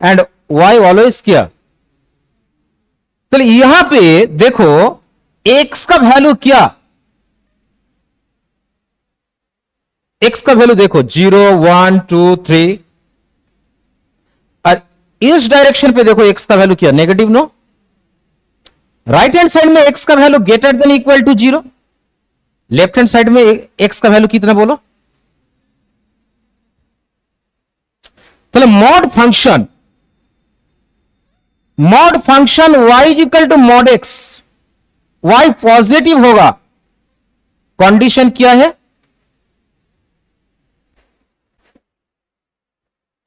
and y always क्या, तो यहां पे देखो x का वैल्यू क्या, x का वैल्यू देखो 0 1 2 3, और इस डायरेक्शन पे देखो x का वैल्यू क्या, negative no. Right hand side में x का value greater than equal to 0, left hand side में x का वैल्यू कितना बोलो, तो mod function y is equal to mod x, y positive होगा, कंडीशन क्या है,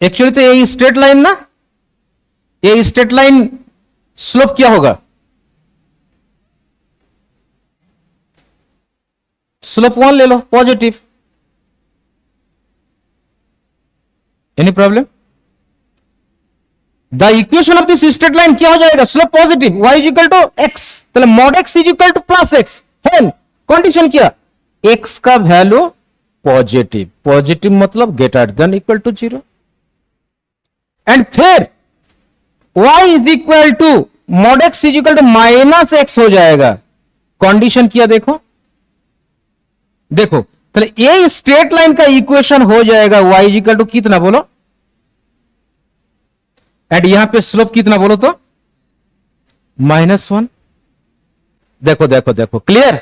एक्चुअली तो यही स्ट्रेट लाइन ना, ये स्ट्रेट लाइन स्लोप क्या होगा? स्लोप 1 ले लो, positive. Any problem? The equation of this straight line क्या हो जाएगा? Slope positive, y is equal to x, तो mod x is equal to plus x है। कंडीशन क्या? x का वैल्यू पॉजिटिव, पॉजिटिव मतलब greater than equal to 0। And फिर y is equal to mod x is equal to minus x हो जाएगा। कंडीशन किया देखो, देखो तो ये स्ट्रेट लाइन का इक्वेशन हो जाएगा y इज इक्वल टू कितना बोलो, एंड यहां पे स्लोप कितना बोलो तो -1। देखो देखो देखो, क्लियर?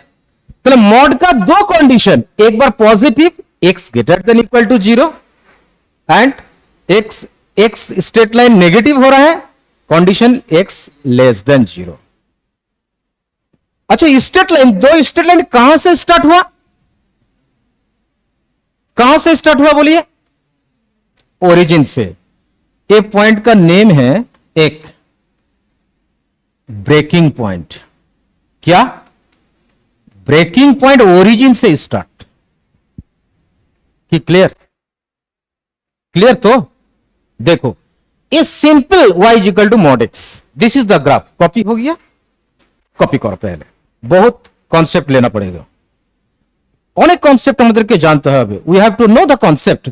तो मॉड का दो कंडीशन, एक बार positive x greater than equal to 0 and x straight line negative हो रहा है, कंडीशन x लेस देन 0। अच्छा, स्ट्रेट लाइन, दो स्ट्रेट लाइन कहां से स्टार्ट हुआ? कहां से स्टार्ट हुआ बोलिए? ओरिजिन से। ए पॉइंट का नेम है एक ब्रेकिंग पॉइंट। क्या? ब्रेकिंग पॉइंट ओरिजिन से स्टार्ट कि क्लियर? क्लियर? तो देखो, a simple y is equal to mod x, this is the graph. Copy हो गया? कॉपी करो, पहले बहुत कॉन्सेप्ट लेना पड़ेगा, অনেক কনসেপ্ট আমাদেরকে জানতে হবে। We have to know the concept.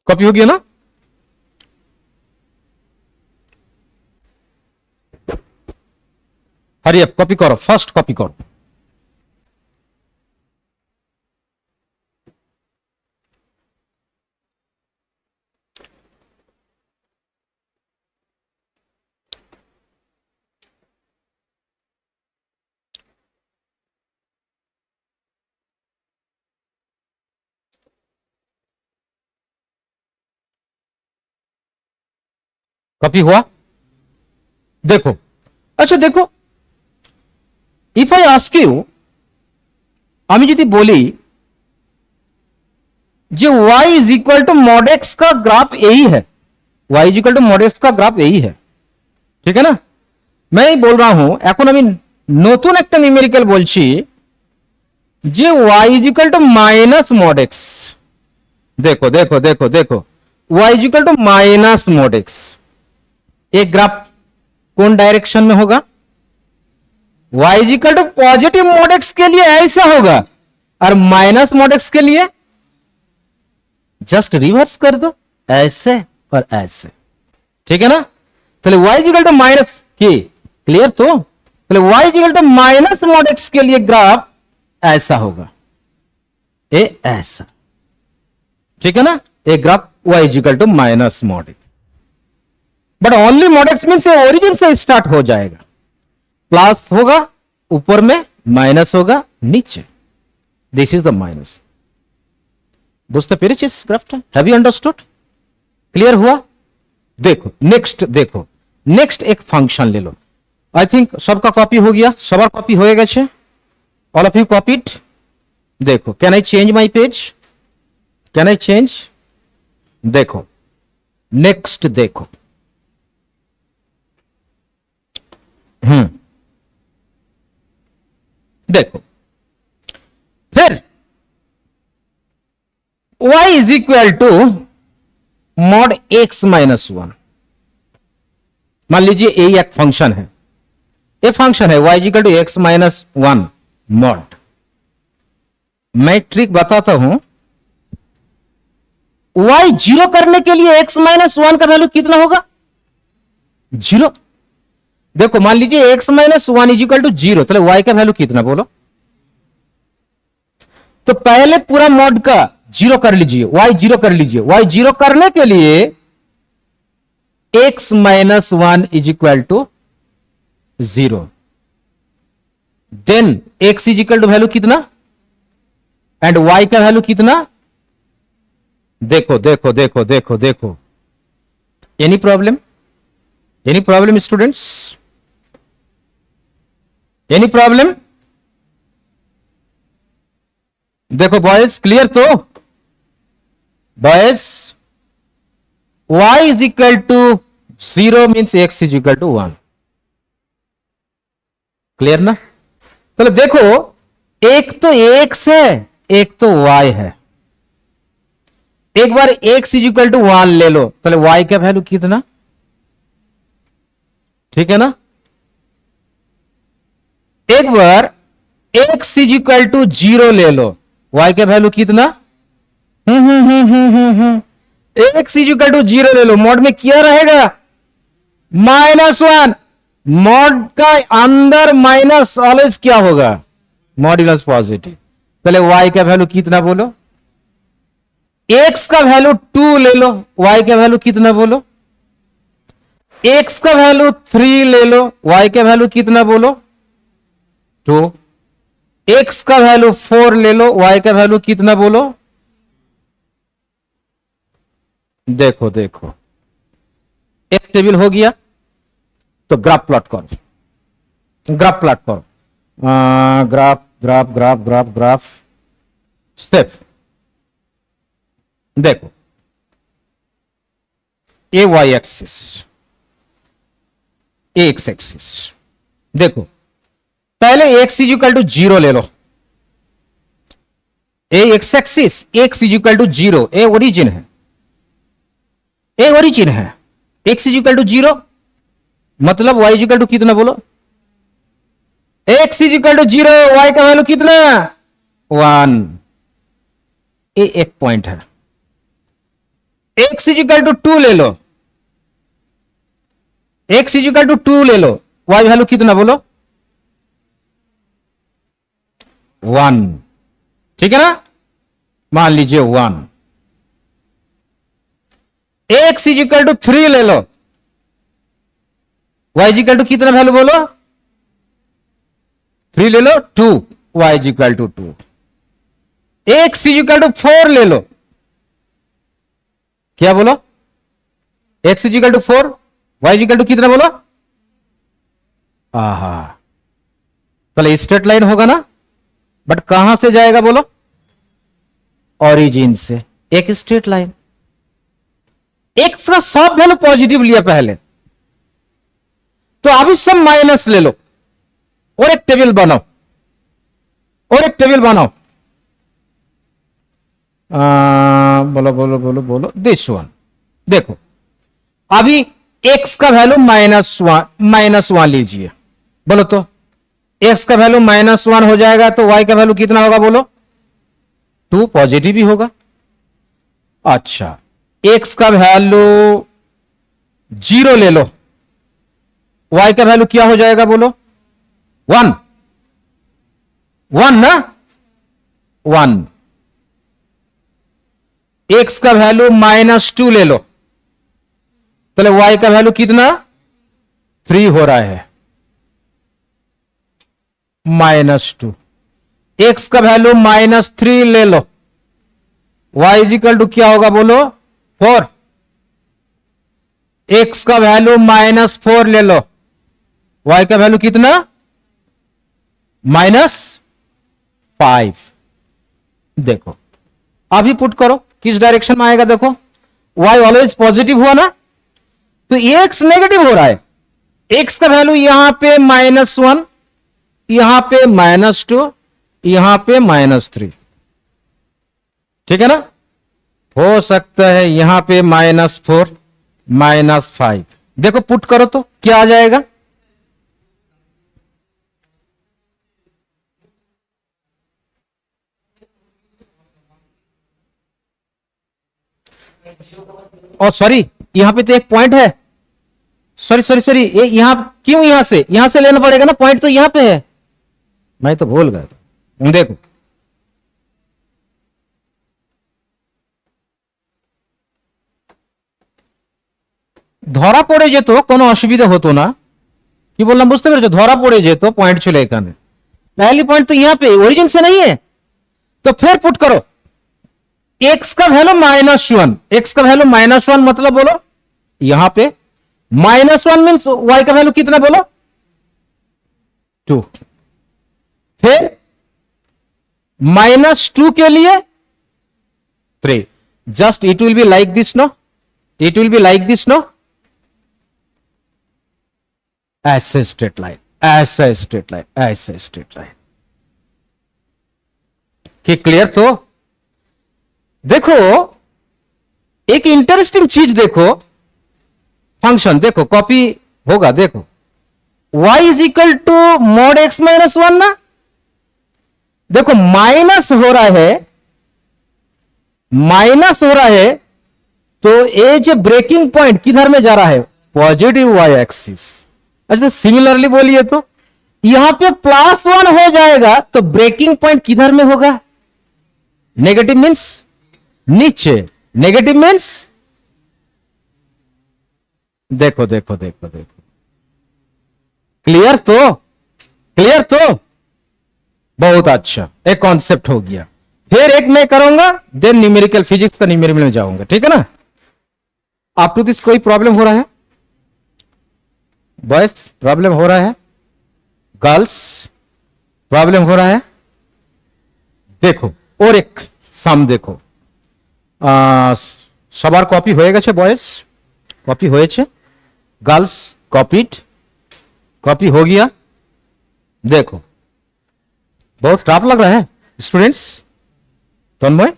Copy हो गया ना? हरी अप, कॉपी करो, फर्स्ट कॉपी करो। कॉपी हुआ? देखो, अच्छा देखो, इफ आई आस्क यू, আমি যদি বলি যে y is equal to mod x का ग्राफ यही है, y is equal to mod x का ग्राफ यही है, ठीक है ना? मैं ही बोल रहा हूं, এখন আমি নতুন একটা নিউমেরিক্যাল বলছি যে y is equal to minus mod x। देखो देखो देखो देखो, y is equal to minus mod x, एक ग्राफ कौन डायरेक्शन में होगा? y is equal to positive mod x के लिए ऐसा होगा, और माइनस मॉड x के लिए जस्ट रिवर्स कर दो, ऐसे और ऐसे, ठीक है ना? तो y is equal to minus की, क्लियर? तो y is equal to minus mod x के लिए ग्राफ ऐसा होगा, ये ऐसा, ठीक है ना? एक graph y is equal to minus mod x, but only mod x means origin से स्टार्ट हो जाएगा, प्लस होगा ऊपर में, माइनस होगा नीचे, दिस इज द माइनस। बुझते पेरेছিস ग्राफটা? Have you understood? क्लियर हुआ? देखो नेक्स्ट, देखो नेक्स्ट एक फंक्शन ले लो। आई थिंक सबका कॉपी हो गया, सबार कॉपी हो गए, ऑल ऑफ यू कॉपीड। देखो, can I change my page? Can I change? देखो नेक्स्ट, देखो देखो फिर y is equal to mod x minus 1। मान लीजिए यही एक फंक्शन है, ये फंक्शन है y is equal to x minus 1 mod. मैं ट्रिक बताता हूं, y जीरो करने के लिए x माइनस वन का वैल्यू कितना होगा? जीरो। देखो मान लीजिए x minus one is equal to zero, तो y का वैल्यू कितना बोलो? तो पहले पूरा मॉड का जीरो कर लीजिए, y जीरो कर लीजिए। y जीरो करने के लिए x minus one is equal to zero, then x is equal to value कितना एंड y का वैल्यू कितना? देखो देखो देखो देखो देखो, any problem? Any problem students? Any problem? देखो बॉयज, क्लियर तो? Boys, y is equal to zero means x is equal to one. Clear ना? चलो देखो, एक तो x है, एक तो y है। एक बार x is equal to one ले लो, पहले y का वैल्यू कितना? ठीक है ना? एक बार x is equal to zero ले लो, y का वैल्यू कितना? x is equal to zero ले लो, मॉड में क्या रहेगा? Minus one. मॉड का अंदर माइनस ऑलवेज क्या होगा? Modulus positive. पहले y का वैल्यू कितना बोलो? x का वैल्यू टू ले लो, y का वैल्यू कितना बोलो? x का वैल्यू थ्री ले लो, y का वैल्यू कितना बोलो? टू। x का वैल्यू फोर ले लो, y का वैल्यू कितना बोलो? देखो देखो, एक टेबल हो गया। तो ग्राफ प्लॉट करो, ग्राफ प्लॉट करो, graph graph graph graph graph step. देखो a Y axis, a x axis. देखो पहले x is equal to zero ले लो, a x axis, x is equal to zero, a origin है, ए ओरिजिन है। X is equal to zero मतलब y इज इक्वल टू कितना बोलो? x is equal to zero, y का वैल्यू कितना? वन। ये एक पॉइंट है। x is equal to two ले लो, x is equal to two ले लो, y वैल्यू कितना बोलो? वन। ठीक है ना? मान लीजिए one. x is equal to three ले लो, y इज इक्वल टू कितना वैल्यू बोलो? थ्री ले लो, two, y is equal to two. x is equal to four ले लो, क्या बोलो? x is equal to four, y is equal to कितना बोलो? आहा, पहले स्ट्रेट लाइन होगा ना, बट कहां से जाएगा बोलो? ओरिजिन से, एक स्ट्रेट लाइन। x का सब वैल्यू पॉजिटिव लिया पहले, तो अभी सब माइनस ले लो और एक टेबल बनाओ, और एक टेबल बनाओ। बोलो बोलो बोलो बोलो, दिस वन। देखो अभी x का वैल्यू माइनस वन लीजिए, बोलो तो x का वैल्यू माइनस वन हो जाएगा, तो y का वैल्यू कितना होगा बोलो? टू, पॉजिटिव ही होगा। अच्छा, x का वैल्यू जीरो ले लो, y का वैल्यू क्या हो जाएगा बोलो? वन। वन ना, वन। x का वैल्यू माइनस टू ले लो, पहले y का वैल्यू कितना? थ्री हो रहा है, माइनस टू। x का वैल्यू माइनस थ्री ले लो, y इज इक्वल टू क्या होगा बोलो? फोर। x का वैल्यू माइनस फोर ले लो, y का वैल्यू कितना? Minus five. देखो अभी पुट करो, किस डायरेक्शन में आएगा? देखो y ऑलवेज पॉजिटिव हुआ ना, तो x नेगेटिव हो रहा है। x का वैल्यू यहां पे माइनस वन, यहां पे माइनस टू, यहां पे माइनस थ्री। ठीक है ना? हो सकता है यहां पे माइनस फोर, माइनस फाइव। देखो पुट करो तो क्या आ जाएगा? और सॉरी, यहां पे तो एक पॉइंट है, सॉरी सॉरी सॉरी, ये यहां क्यों, यहां से लेना पड़ेगा ना, पॉइंट तो यहां पे है, मैं तो भूल गया। देखो ধরা পড়ে যেত কোনো অসুবিধা হতো না, কি বললাম বুঝতে পেরেছো, ধরা পড়ে যেত পয়েंट ছিল এখানে, पहली पॉइंट तो यहां पे ओरिजिन से नहीं है, तो फिर पुट करो x का वैल्यू -1, x का वैल्यू -1 मतलब बोलो यहां पे -1 मींस y का वैल्यू कितना बोलो 2, फिर -2 के लिए 3, just it will be like this no, it will be like this no, ऐसे स्ट्रेट लाइन, ऐसा स्ट्रेट लाइन, ऐसा स्ट्रेट लाइन, कि क्लियर। तो देखो एक इंटरेस्टिंग चीज देखो, फंक्शन देखो कॉपी होगा, देखो y is equal to mod x minus 1 ना, देखो माइनस हो रहा है, माइनस हो रहा है, तो ये जो ब्रेकिंग पॉइंट किधर में जा रहा है, पॉजिटिव y एक्सिस। अच्छा सिमिलरली बोलिए तो यहां पे +1 हो जाएगा, तो ब्रेकिंग पॉइंट किधर में होगा, नेगेटिव मींस नीचे, नेगेटिव मींस देखो देखो देखो देखो, क्लियर तो, क्लियर तो, बहुत अच्छा, एक कॉन्सेप्ट हो गया। फिर एक मैं करूंगा, देन न्यूमेरिकल फिजिक्स का न्यूमेरिकल में जाऊंगा, ठीक है ना। अप टू दिस कोई प्रॉब्लम हो रहा है बॉयज, प्रॉब्लम हो रहा है गर्ल्स, प्रॉब्लम हो रहा है। देखो और एक साम देखो, সবার কপি হয়ে গেছে বয়েজ, কপি হয়েছে, गर्ल्स कॉपीड, कॉपी हो गया। देखो बहुत टफ लग रहा है स्टूडेंट्स, तन्मय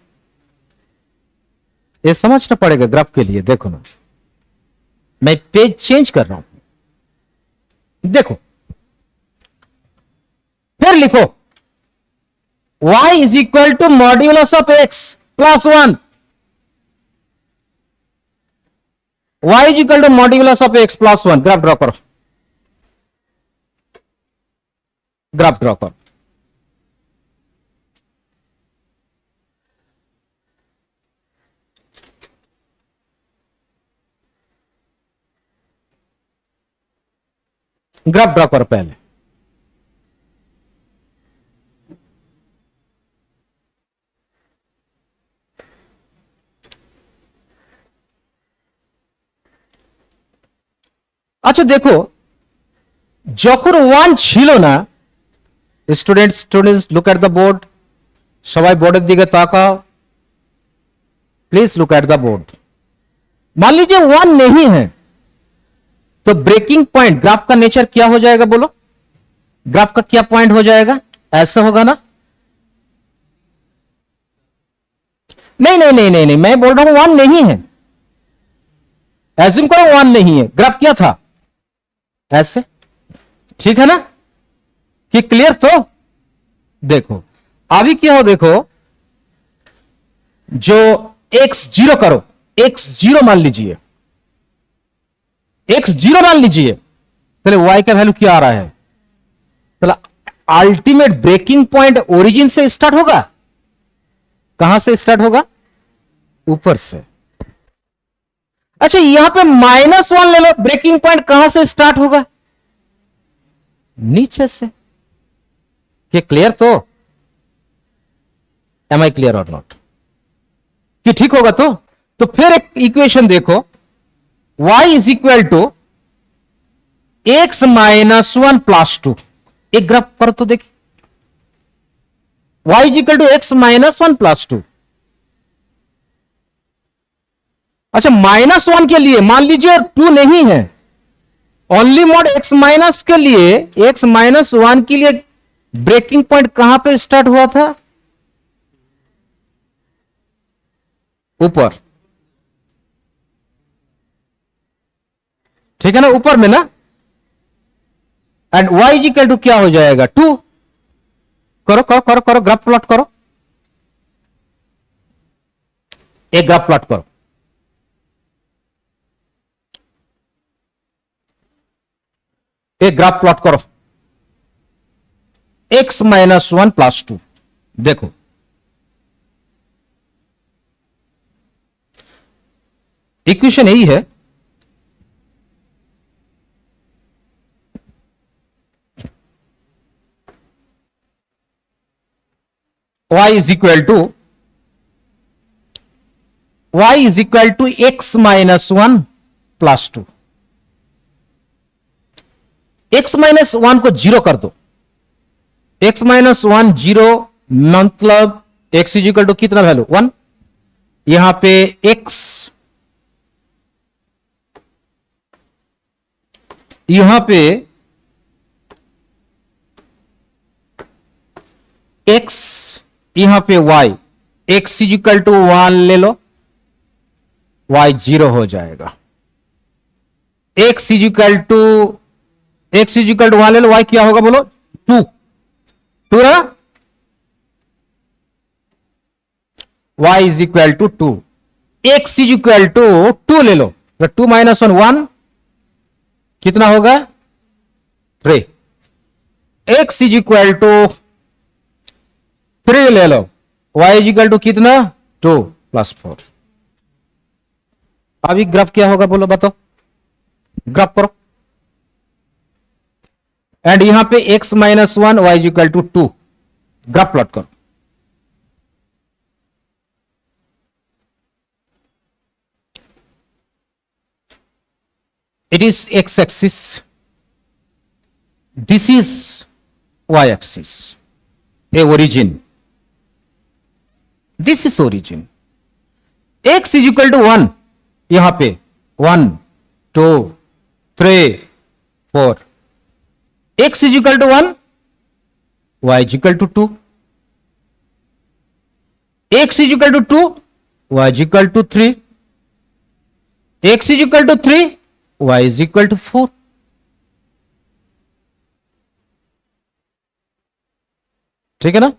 ये समझना पड़ेगा ग्राफ के लिए। देखो ना मैं पेज चेंज कर रहा हूं, देखो फिर लिखो y is equal to modulus of x plus 1, y is equal to modulus of x plus 1, graph draw करो, ग्राफ ड्रॉ करो। ग्राफ ड्रॉ करो पहले, আচ্ছা দেখো যখন 1 ছিল না, students look at the board, সবাই বোর্ডের দিকে তাকাও please look at the board. मान लीजिए 1 नहीं है, तो ब्रेकिंग पॉइंट ग्राफ का नेचर क्या हो जाएगा बोलो, ग्राफ का क्या पॉइंट हो जाएगा, ऐसा होगा ना। नहीं नहीं नहीं नहीं नहीं, मैं बोल रहा हूं 1 नहीं है, एज्यूम करो 1 नहीं है, ग्राफ क्या था ऐसे, ठीक है ना, कि क्लियर। तो देखो अभी क्या हो, देखो जो x0 करो, x0 मान लीजिए, x0 मान लीजिए, पहले y का वैल्यू क्या आ रहा है, पहले अल्टीमेट ब्रेकिंग पॉइंट ओरिजिन से स्टार्ट होगा, कहां से स्टार्ट होगा, ऊपर से। अच्छा यहां पे -1 ले लो, ब्रेकिंग पॉइंट कहां से स्टार्ट होगा, नीचे से। कि क्लियर तो, एम आई क्लियर और नॉट, कि ठीक होगा। तो फिर एक इक्वेशन देखो, y is equal to x -1 plus 2, एक ग्राफ करो तो देखिए, y is equal to x -1 plus 2। अच्छा -1 के लिए मान लीजिए 2 नहीं है, ओनली मोड x माइनस के लिए, x -1 के लिए ब्रेकिंग पॉइंट कहां पे स्टार्ट हुआ था, ऊपर, ठीक है ना, ऊपर में ना। And y is equal to क्या हो जाएगा 2, करो करो करो करो, ग्राफ प्लॉट करो, एक ग्राफ प्लॉट करो, एक ग्राफ प्लॉट करो, x माइनस 1 प्लस 2। देखो इक्वेशन यही है, y is equal to x minus 1 plus 2। x minus 1 को जीरो कर दो, x माइनस 1 जीरो, मतलब x इज इक्वल टू कितना वैल्यू 1। यहां पे x, यहां पे x, यहां पे y, x is equal to 1 ले लो, y जीरो हो जाएगा। x इज इक्वल टू 1 ले लो, y क्या होगा बोलो 2, 2 ना, y is equal to 2। x is equal to 2 ले लो, 2 माइनस 1 1, कितना होगा 3। x इज इक्वल टू 3 ले लो, y इज इक्वल टू कितना 2 प्लस 4। अभी ग्राफ क्या होगा बोलो, बताओ, ग्राफ करो। एंड यहां पे x minus 1, y is equal to 2, graph plot करो। It is x axis, this is y axis, a origin, this is origin। x is equal to 1, यहां पे 1 2 3 4, x is equal to 1, y is equal to 2, x is equal to 2, y is equal to 3, x is equal to 3, y is equal to 4। ठीक है ना,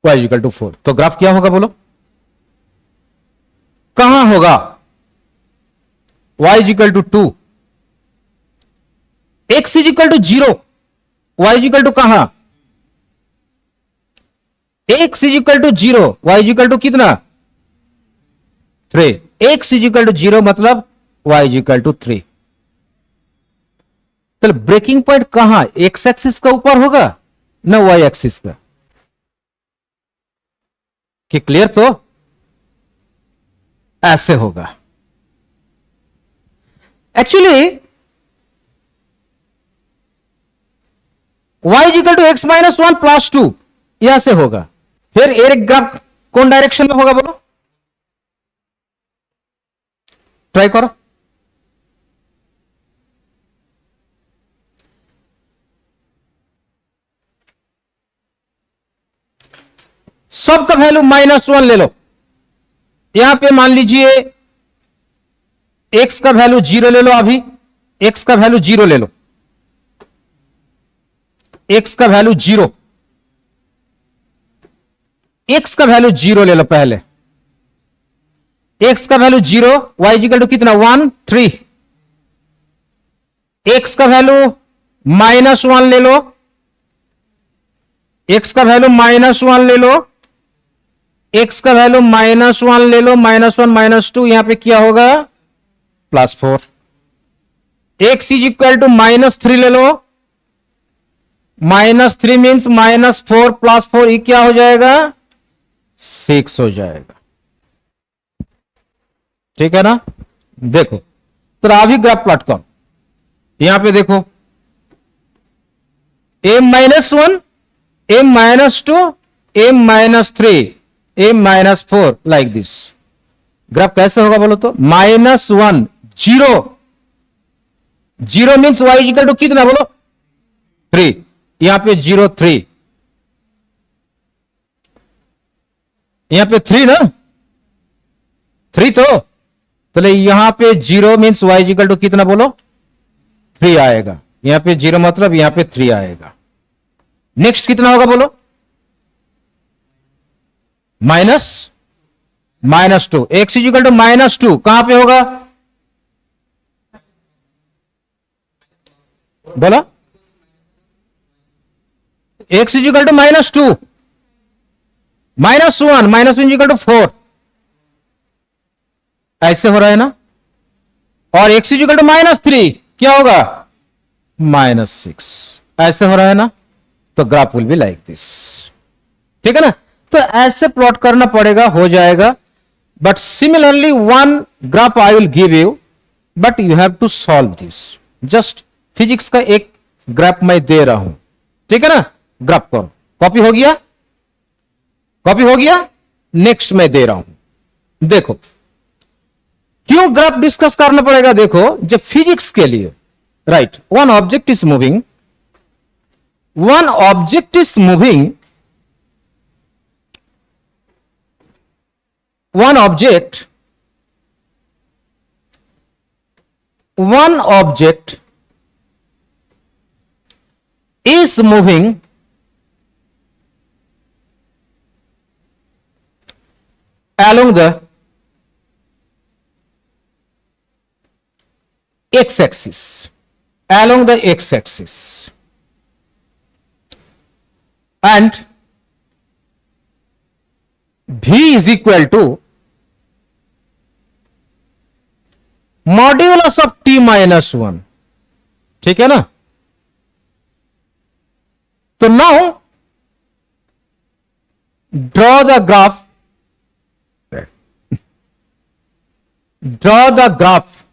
y is equal to 4। तो ग्राफ क्या होगा बोलो, कहां होगा, y is equal to 2, x is equal to 0, y is equal to कहां, x is equal to 0, y is equal to कितना 3, x is equal to 0 मतलब y is equal to 3। तो ब्रेकिंग पॉइंट कहां, एक्स एक्सिस का ऊपर होगा ना वाई एक्सिस का, कि क्लियर, तो ऐसे होगा। Actually y is equal to x minus 1 plus 2 यहां से होगा। फिर एक ग्राफ कौन डायरेक्शन में होगा बोलो, ट्राई करो। सबका वैल्यू माइनस 1 ले लो, यहां पे मान लीजिए x का वैल्यू 0 ले लो, अभी x का वैल्यू 0 ले लो, x का वैल्यू 0, x का वैल्यू 0 ले लो पहले, x का वैल्यू 0, y इक्वल टू कितना 1 3, x का वैल्यू माइनस 1 ले लो, x का वैल्यू माइनस 1 ले लो, x का वैल्यू माइनस 1 ले लो, माइनस 1 माइनस 2, यहां पे क्या होगा plus 4। x is equal to minus 3 ले लो, माइनस 3 मीन्स माइनस 4 प्लस 4, ये क्या हो जाएगा 6 हो जाएगा। ठीक है ना, देखो तो अभी ग्राफ प्लॉट करो, यहां पे देखो m minus 1, m minus 2, m minus 3, m minus 4, like this. Graph कैसे होगा बोलो तो, minus 1 0, 0 means y equal to कितना बोलो 3, यहां पे 0 3, यहां पे 3 ना, 3 तो यहां पे 0 मीन्स y इक्वल टू कितना बोलो 3 आएगा, यहां पे 0 मतलब यहां पे 3 आएगा। नेक्स्ट कितना होगा बोलो, minus 2, x is equal to minus 2, कहां पे होगा बोला x is equal to -2, -1, -1 is equal to 4, ऐसे हो रहा है ना। और x इजिकल टू -3 क्या होगा, -6, ऐसे हो रहा है ना। तो graph will be like this, ठीक है ना। तो ऐसे प्लॉट करना पड़ेगा, हो जाएगा। But similarly one graph I will give you, but you have to solve this. Just physics का एक ग्राफ मैं दे रहा हूं, ठीक है ना। ग्राफ करो, कॉपी हो गया, कॉपी हो गया। नेक्स्ट मैं दे रहा हूं, देखो क्यों ग्राफ डिस्कस करना पड़ेगा। देखो जब फिजिक्स के लिए, right, one object is moving, one object is moving, one object is moving along the x-axis, along the x-axis, and v is equal to modulus of t -1, ठीक है ना। तो now draw the graph, draw the graph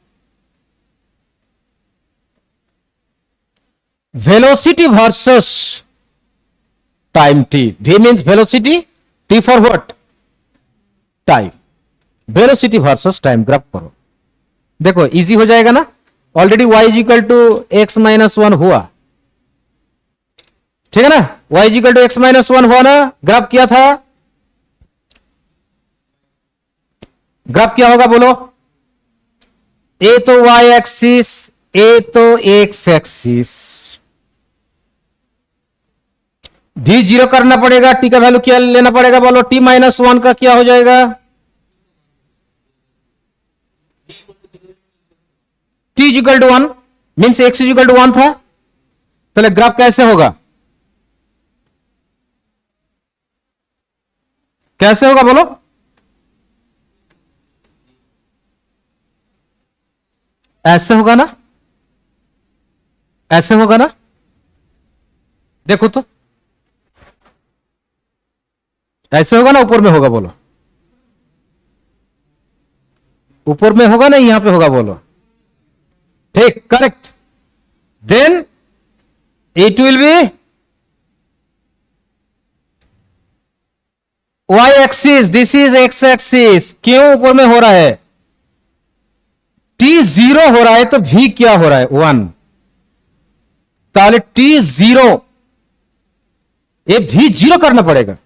velocity versus time t। v means velocity, t for what, time. Velocity versus time graph करो, देखो इजी हो जाएगा ना। Already y is equal to x -1 हुआ, ठीक है ना। y इजिकल टू x -1 हुआ ना। ग्राफ क्या था, ग्राफ क्या होगा बोलो। ए तो y एक्सिस, ए तो x एक्सिस, भी जीरो करना पड़ेगा। t का वैल्यू क्या लेना पड़ेगा बोलो, t -1 का क्या हो जाएगा, t इजिकल टू 1 मीन्स x इजिकल टू 1 था। चले ग्राफ कैसे होगा, कैसे होगा बोलो। ऐसे होगा ना, ऐसे होगा ना। देखो तो ऐसे होगा ना, ऊपर में होगा बोलो, ऊपर में होगा ना, यहां पे होगा बोलो, ठीक, correct. Then it will be y axis, this is x axis. क्यों ऊपर में हो रहा है, t 0 हो रहा है तो v क्या हो रहा है, 1। ताले t 0, ये v 0 करना पड़ेगा।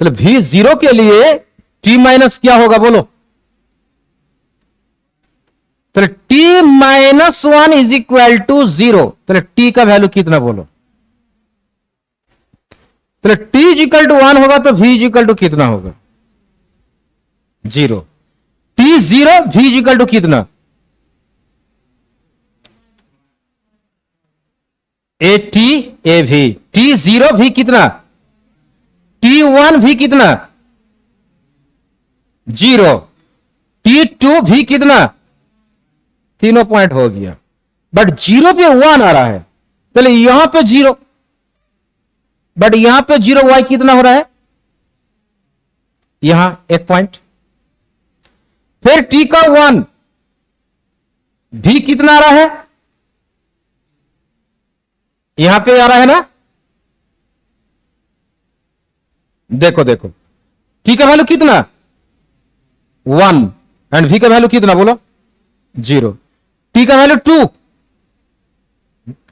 तो v 0 के लिए t माइनस क्या होगा बोलो। तो t -1 इज इक्वल टू 0। तो t का वैल्यू कितना बोलो। तो t इजिकल टू 1 होगा तो v इजिकल टू कितना होगा, 0। t 0, v इजिकल टू कितना, A T A V. t 0 v कितना, t 1 v कितना, 0। t 2 v कितना, तीनों पॉइंट हो गया। बट 0 पे 1 आ रहा है, पहले यहां पे 0, बट यहां पे 0, y कितना हो रहा है, यहां एक पॉइंट। फिर t का 1, v कितना आ रहा है, यहां पे आ रहा है ना। देखो देखो t का वैल्यू कितना, 1, एंड v का वैल्यू कितना बोलो, 0। t का वैल्यू 2,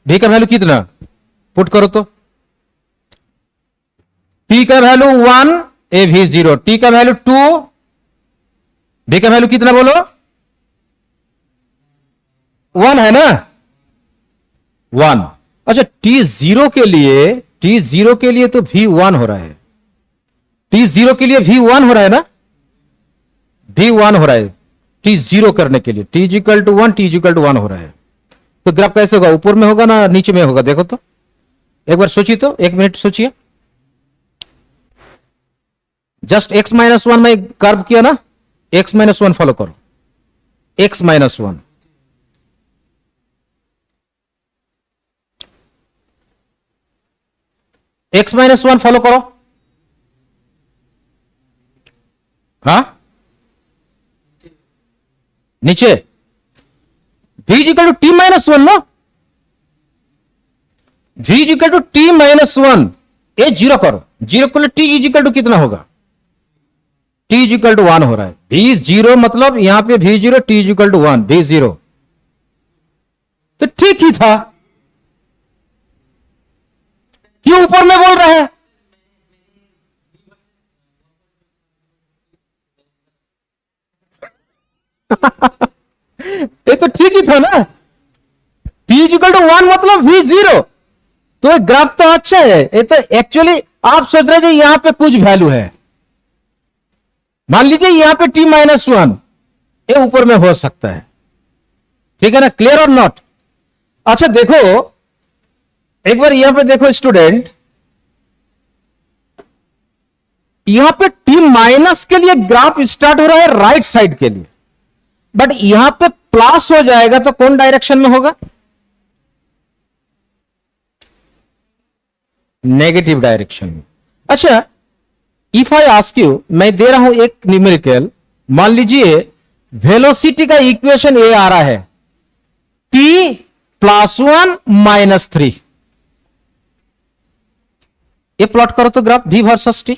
v का वैल्यू कितना, पुट करो तो। t का वैल्यू 1, ए भी 0। t का वैल्यू 2, v का वैल्यू कितना बोलो, 1 है ना, 1। अच्छा t0 के लिए, t0 के लिए तो v 1 हो रहा है, t0 के लिए v 1 हो रहा है ना, v 1 हो रहा है t0 करने के लिए। t is equal to 1, t is equal to 1 हो रहा है। तो ग्राफ कैसे होगा, ऊपर में होगा ना नीचे में होगा, देखो तो एक बार सोचिए, तो 1 मिनट सोचिए। जस्ट x-1 में कर्व किया ना, x-1 फॉलो करो, x-1 x-1 फॉलो करो। हा, नीचे v इक्वल टू t-1 ना, v इक्वल टू t-1, ये जीरो करो, जीरो को t इक्वल टू कितना होगा, t इक्वल टू 1 हो रहा है, v जीरो मतलब यहां पे v zero, t equal to 1, v zero, तो ठीक ही था, क्यों ऊपर में बोल रहा है? ये तो ठीक ही था ना, t इक्वल टू 1 मतलब v जीरो, तो ग्राफ तो अच्छा है। ये तो एक्चुअली आप सोच रहे थे यहां पे कुछ वैल्यू है, मान लीजिए यहां पे t-1, ये ऊपर में हो सकता है, ठीक है ना, क्लियर और नॉट? अच्छा देखो एक बार यहां पे देखो स्टूडेंट, यहां पे t- के लिए ग्राफ स्टार्ट हो रहा है राइट साइड के लिए, बट यहां पे प्लस हो जाएगा तो कौन डायरेक्शन में होगा, नेगेटिव डायरेक्शन में। अच्छा इफ आई आस्क यू, मैं दे रहा हूं एक न्यूमेरिकल, मान लीजिए वेलोसिटी का इक्वेशन ये आ रहा है t+1 - 3, ये प्लॉट करो तो graph v versus t,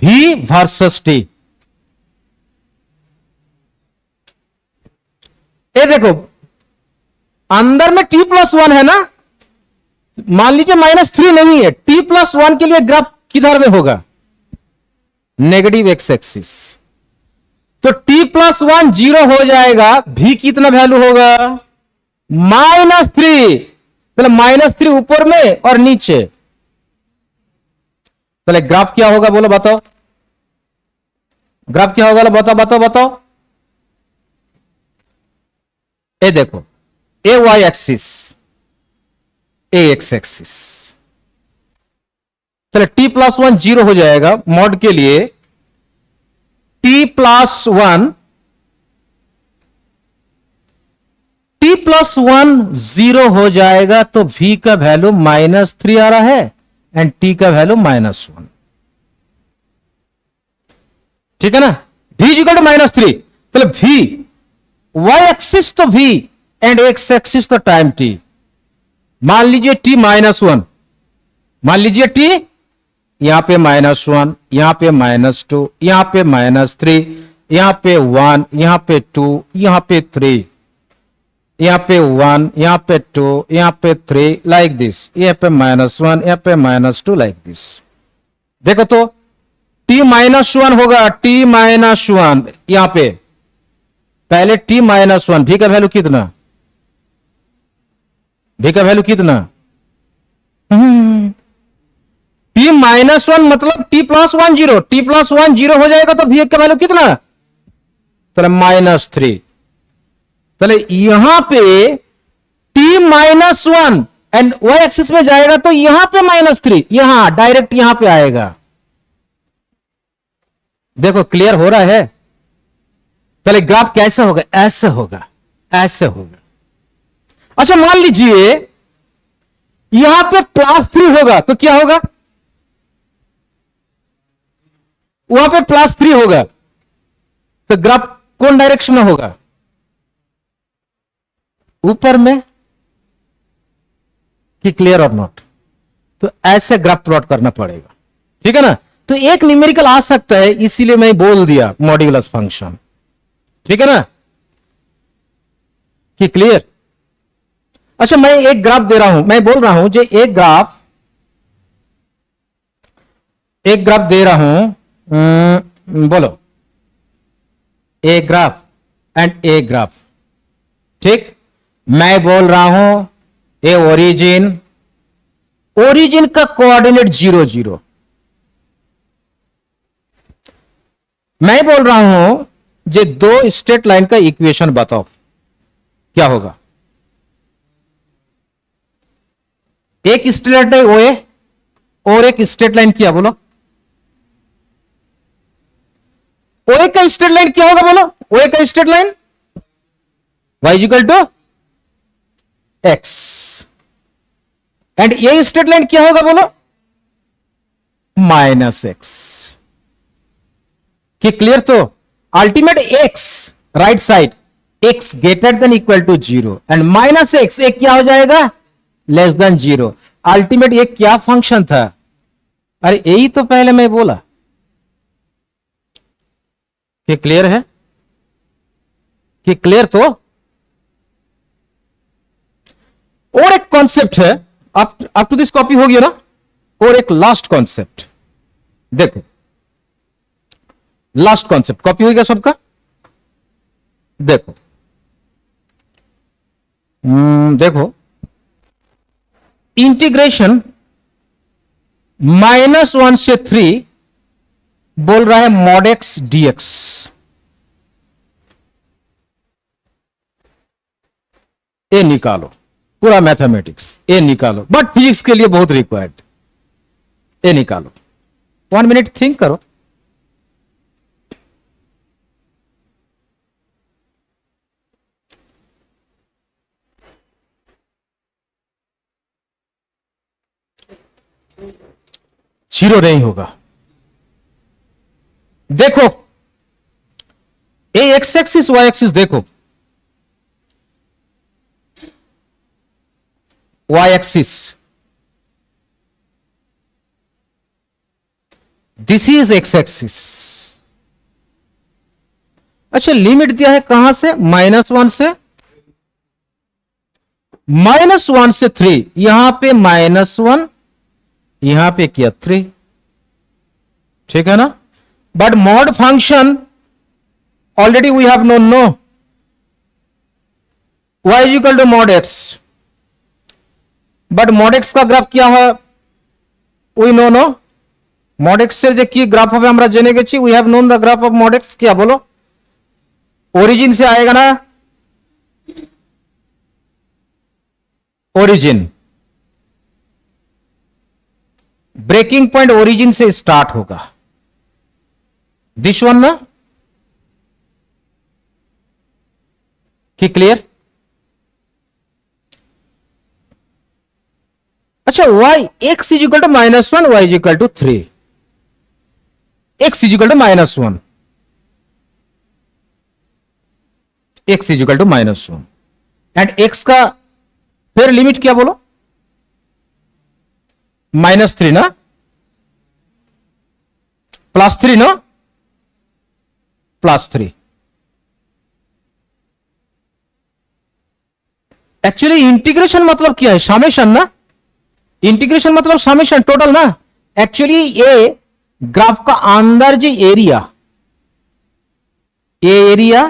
v versus t, ये देखो अंदर में t+1 है ना, मान लीजिए -3 नहीं है, t+1 के लिए ग्राफ किधर में होगा, नेगेटिव एक्स एक्सिस, तो t+1 जीरो हो जाएगा, v कितना वैल्यू होगा, -3, पहले -3 ऊपर में और नीचे, पहले ग्राफ क्या होगा बोलो, बताओ ग्राफ क्या होगा, बताओ बताओ बताओ, ये देखो a Y axis, a x axis, चलो t+1 जीरो हो जाएगा मॉड के लिए, t+1 जीरो हो जाएगा तो v का वैल्यू -3 आ रहा है एंड t का वैल्यू -1, ठीक है ना, v इक्वल टू -3, तो v y एक्सिस तो v एंड x एक्सिस तो टाइम t, मान लीजिए t-1, मान लीजिए t यहां पे -1, यहां पे -2, यहां पे -3, यहां पे 1, यहां पे 2, यहां पे 3, यहां पे 1, यहां पे 2, यहां पे 3, लाइक दिस, यहां पे -1, यहां पे -2, लाइक दिस। देखो तो t-1 होगा, t-1 यहां पे पहले t-1, v का वैल्यू कितना, v का वैल्यू कितना, t-1 मतलब t+1 जीरो, t+1 जीरो हो जाएगा तो v का वैल्यू कितना, चले -3, चले यहां पे t-1 एंड y एक्सिस में जाएगा तो यहां पे -3, यहां डायरेक्ट यहां पे आएगा, देखो क्लियर हो रहा है। चले ग्राफ कैसे होगा, ऐसे होगा, ऐसे होगा। अच्छा मान लीजिए यहां पे +3 होगा तो क्या होगा, वहां पे +3 होगा तो ग्राफ कौन डायरेक्शन में होगा, ऊपर में कि क्लियर और नॉट, तो ऐसे ग्राफ प्लॉट करना पड़ेगा, ठीक है ना। तो एक न्यूमेरिकल आ सकता है, इसीलिए मैं बोल दिया मॉड्यूलस फंक्शन, ठीक है ना, कि क्लियर। अच्छा मैं एक ग्राफ दे रहा हूं, मैं बोल रहा हूं जो एक ग्राफ दे रहा हूं, बोलो a graph and a graph, ठीक, मैं बोल रहा हूं ए ओरिजिन का कोऑर्डिनेट 0 0, मैं बोल रहा हूं जो दो स्ट्रेट लाइन का इक्वेशन बताओ, क्या होगा? एक स्ट्रेट लाइन ओए और एक स्ट्रेट लाइन क्या बोलो? ओए का स्ट्रेट लाइन क्या होगा बोलो? ओए का straight line y equal to x, and ये स्ट्रेट लाइन क्या होगा बोलो? Minus x. कि क्लियर? तो ultimate x right side x greater than equal to 0 and minus x एक क्या हो जाएगा? Less than 0। अल्टीमेट ये क्या फंक्शन था? अरे यही तो पहले मैं बोला। कि क्लियर है? कि क्लियर? तो और एक कॉन्सेप्ट है, अप टू दिस कॉपी हो गया ना, और एक लास्ट कॉन्सेप्ट देखो। लास्ट कॉन्सेप्ट कॉपी हो गया सबका? देखो देखो, इंटीग्रेशन -1 से 3 बोल रहा है मॉड एक्स डीएक्स। ए निकालो, पूरा मैथमेटिक्स ए निकालो, बट फिजिक्स के लिए बहुत रिक्वायर्ड। ए निकालो, 1 मिनट थिंक करो। जीरो नहीं होगा। देखो a x axis y axis देखो, y axis this is x axis. अच्छा लिमिट दिया है कहां से? -1 से, -1 से 3, यहां पे -1, यहां पे किया 3, ठीक है ना? But mod function already we have known, no y is equal to mod x, but mod x का ग्राफ क्या है? We know no mod x से कि ग्राफ হবে আমরা জেনে গেছি। We have known the graph of mod x. क्या बोलो? ओरिजिन से आएगा ना, ओरिजिन ब्रेकिंग पॉइंट ओरिजिन से स्टार्ट होगा, दिस वन ना। कि क्लियर? अच्छा y x is equal to -1, y is equal to 3, x is equal to -1, x is equal to -1 and x का फिर लिमिट क्या बोलो? -3 ना, +3 ना, +3। एक्चुअली इंटीग्रेशन मतलब क्या है? समेशन ना। इंटीग्रेशन मतलब समेशन टोटल ना। एक्चुअली ये ग्राफ का अंदर जो एरिया, ए एरिया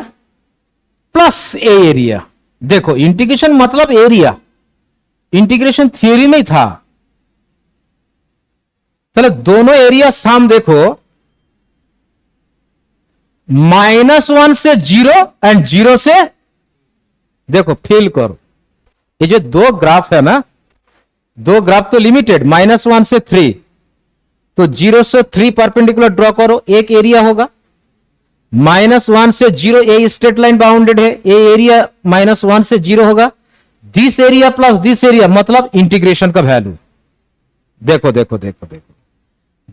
प्लस ए एरिया, देखो इंटीग्रेशन मतलब एरिया, इंटीग्रेशन थ्योरी में ही था। चलो दोनों एरिया सम देखो, -1 से 0 एंड 0 से, देखो फील करो, ये जो दो ग्राफ है ना, दो ग्राफ तो लिमिटेड, -1 से 3, तो 0 से 3 परपेंडिकुलर ड्रॉ करो, एक एरिया होगा। -1 से 0 ए स्ट्रेट लाइन बाउंडेड है, ए एरिया -1 से 0 होगा। This area plus this area मतलब इंटीग्रेशन का वैल्यू। देखो देखो देखो देखो,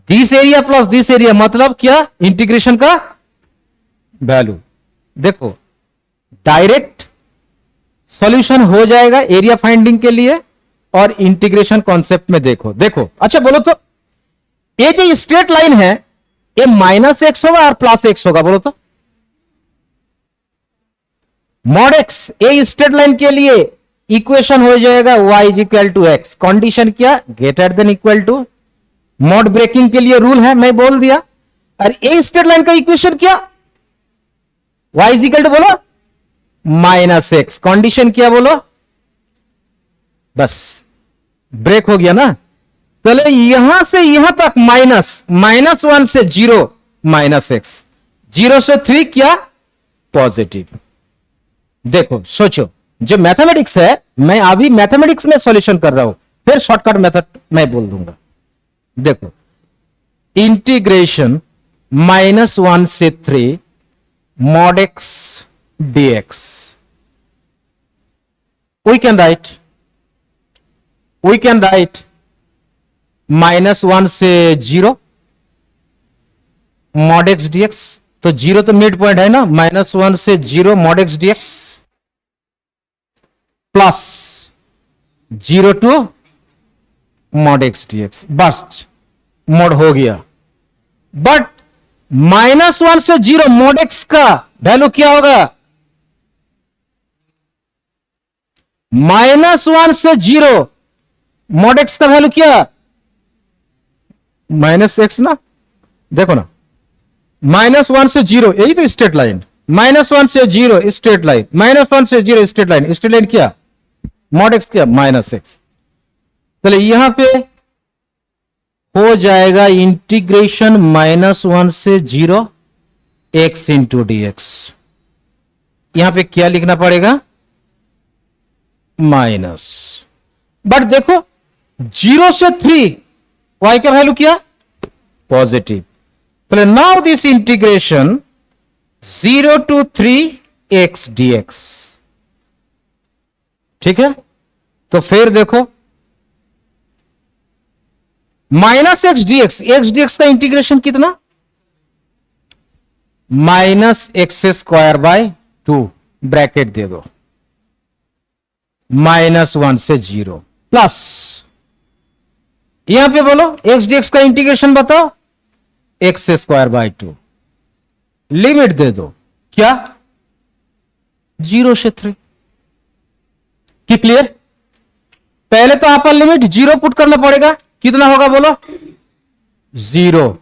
this area plus this area मतलब क्या? इंटीग्रेशन का वैल्यू। देखो डायरेक्ट सॉल्यूशन हो जाएगा एरिया फाइंडिंग के लिए, और इंटीग्रेशन कॉन्सेप्ट में देखो। देखो अच्छा बोलो तो, ये जो स्ट्रेट लाइन है ये -x होगा और +x होगा? बोलो तो mod x a straight line के लिए इक्वेशन हो जाएगा y is equal to x. Condition क्या? Greater than equal to. Mod breaking के लिए रूल है, मैं बोल दिया। और ए स्ट्रेट लाइन का इक्वेशन क्या? y इज इक्वल टू बोलो -x। कंडीशन क्या बोलो? बस ब्रेक हो गया ना। चले यहां से यहां तक -1 से 0 -x, 0 से 3 क्या? पॉजिटिव। देखो सोचो, जो मैथमेटिक्स है, मैं अभी मैथमेटिक्स में सॉल्यूशन कर रहा हूं, फिर शॉर्टकट मेथड मैं बोल दूंगा। देखो, इंटीग्रेशन -1 से 3 mod x dx, we can write -1 से 0 mod x dx, तो 0 तो मिड पॉइंट है ना, -1 से 0 mod x dx plus 0 to mod x dx, बस मोड हो गया। बट -1 से 0 mod x का वैल्यू क्या होगा? -1 से 0 mod x का वैल्यू क्या? -x ना, देखो ना, -1 से 0, यही तो स्ट्रेट लाइन, -1 से 0 स्ट्रेट लाइन, -1 से 0 स्ट्रेट लाइन, स्ट्रेट लाइन क्या? mod x क्या? -x। चलिए यहां पे हो जाएगा इंटीग्रेशन -1 से 0 x इंटू dx। यहां पे क्या लिखना पड़ेगा? माइनस। बट देखो 0 से 3 y का वैल्यू क्या? पॉजिटिव। तो now this integration 0 to 3 x dx, ठीक है। तो फिर देखो -x dx का इंटीग्रेशन कितना? -x² ब्रैकेट दे दो, -1 से 0 प्लस, यहां पे बोलो x dx का इंटीग्रेशन बताओ, x²/2 लिमिट दे दो, क्या? 0 से 3 की। क्लियर? पहले तो अपर लिमिट 0 पुट करना पड़ेगा, कितना होगा बोलो? 0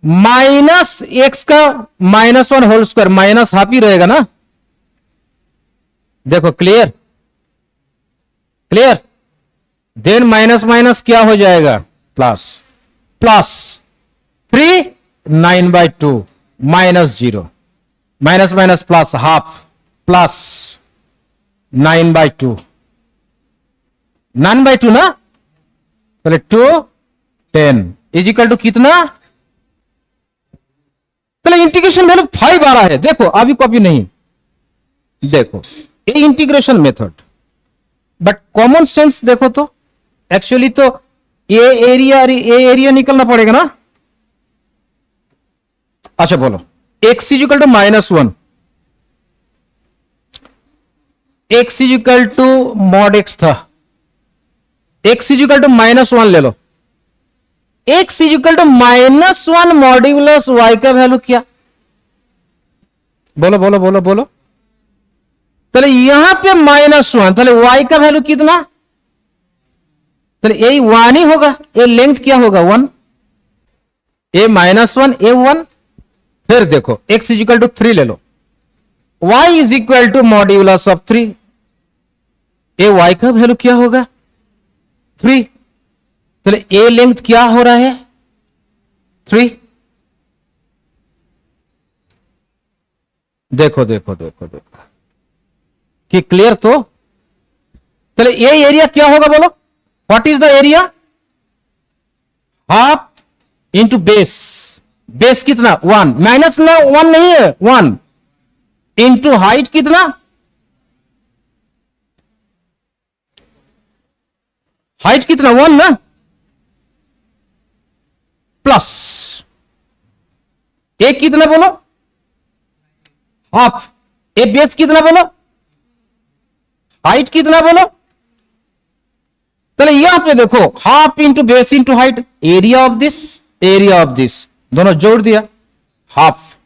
माइनस x का -1 होल स्क्वायर, माइनस हाफ ही रहेगा ना। देखो क्लियर? देन माइनस माइनस क्या हो जाएगा? Plus 3 9/2 -0, minus minus plus half, plus 9/2 ना, पहले 2 10 इज इक्वल टू कितना? चलो इंटीग्रेशन वैल्यू 5 आ रहा है। देखो अभी कॉपी नहीं, देखो ये integration method, but common sense देखो तो एक्चुअली तो ये एरिया निकलना पड़ेगा ना। अच्छा बोलो, x is equal to -1, x is equal to mod x था, x इज इक्वल टू -1 ले लो, x is equal to -1 modulus y का वैल्यू क्या? बोलो बोलो बोलो बोलो। चलो यहां पे -1, चलो y का वैल्यू कितना? चलो यही 1 ही होगा, ये लेंथ क्या होगा? 1, a -1 a 1। फिर देखो x इज इक्वल टू 3 ले लो, y is equal to modulus of 3, ए y का वैल्यू क्या होगा? 3। चलो ए लेंथ क्या हो रहा है? 3। देखो देखो देखो देखो कि क्लियर? तो चलो ये एरिया क्या होगा बोलो? What is the area? Half into base, base कितना? 1, माइनस ना 1 नहीं है, 1 इंटू हाइट कितना? हाइट कितना? 1 ना, प्लस ए कितना बोलो? हाफ। ए बेस कितना बोलो? हाइट कितना बोलो? चलो यहां पे देखो half into base into height, area of this दोनों जोड़ दिया, half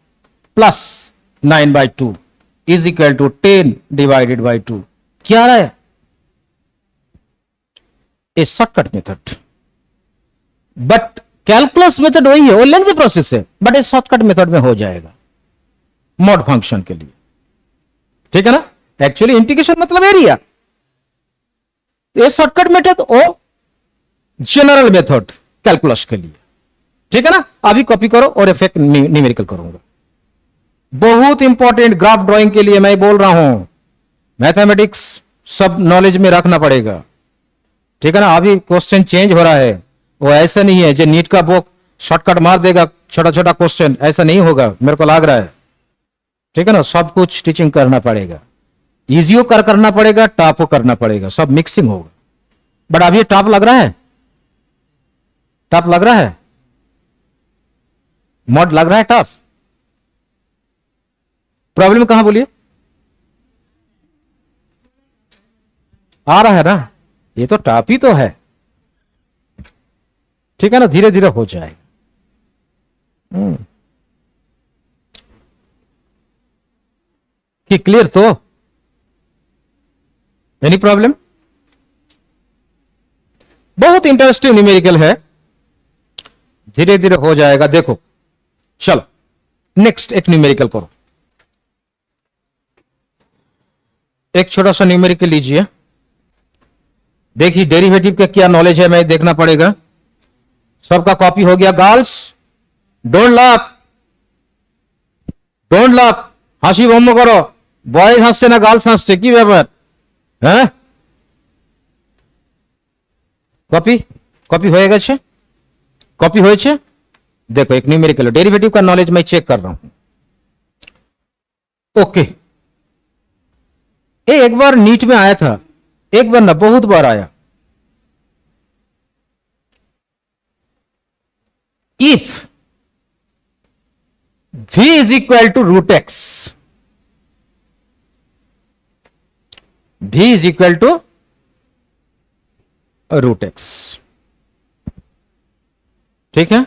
plus 9/2 is equal to 10 divided by 2। क्या आ रहा है? A shortcut method, but calculus method वही है, वो लेंथी प्रोसेस है, बट ए शॉर्टकट मेथड में हो जाएगा मॉड फंक्शन के लिए, ठीक है ना। एक्चुअली इंटीग्रेशन मतलब एरिया, ये शॉर्टकट मेथड ओ जनरल मेथड कैलकुलस के लिए, ठीक है ना। अभी कॉपी करो और इफेक्ट न्यूमेरिकल करूंगा। बहुत इंपॉर्टेंट ग्राफ ड्राइंग के लिए मैं बोल रहा हूं, मैथमेटिक्स सब नॉलेज में रखना पड़ेगा, ठीक है ना। अभी क्वेश्चन चेंज हो रहा है, वो ऐसा नहीं है जो नीट का बुक शॉर्टकट मार देगा छोटा छोटा क्वेश्चन, ऐसा नहीं होगा मेरे को लग रहा है, ठीक है ना। सब कुछ टीचिंग करना पड़ेगा, इजियो करना पड़ेगा, टफो करना पड़ेगा, सब मिक्सिंग होगा। बट अभी टफ लग रहा है, टफ लग रहा है, मॉड लग रहा है टफ। प्रॉब्लम कहां बोलिए, आ रहा है ना, ये तो टफ ही तो है, ठीक है ना, धीरे धीरे हो जाएगा। कि क्लियर तो, एनी प्रॉब्लम। बहुत इंटरेस्टिंग न्यूमेरिकल है, धीरे धीरे हो जाएगा। देखो चलो नेक्स्ट एक न्यूमेरिकल करो, एक छोटा सा न्यूमेरिकल लीजिए। देखिए डेरिवेटिव का क्या नॉलेज है, मैं देखना पड़ेगा। सबका कॉपी हो गया girls, don't laugh, don't laugh, হাসি বন্ধ করো। বয়েজ হাসছে না গার্লস হাসছে, কি ব্যাপার? হ্যাঁ, কপি কপি হয়ে গেছে, कॉपी होएছে। देखो एक न्यूमेरिकल डेरिवेटिव का नॉलेज मैं चेक कर रहा हूं। ओके, ये एक बार नीट में आया था, एक बार ना बहुत बार आया। If v is equal to root x, v is equal to root x, ठीक है।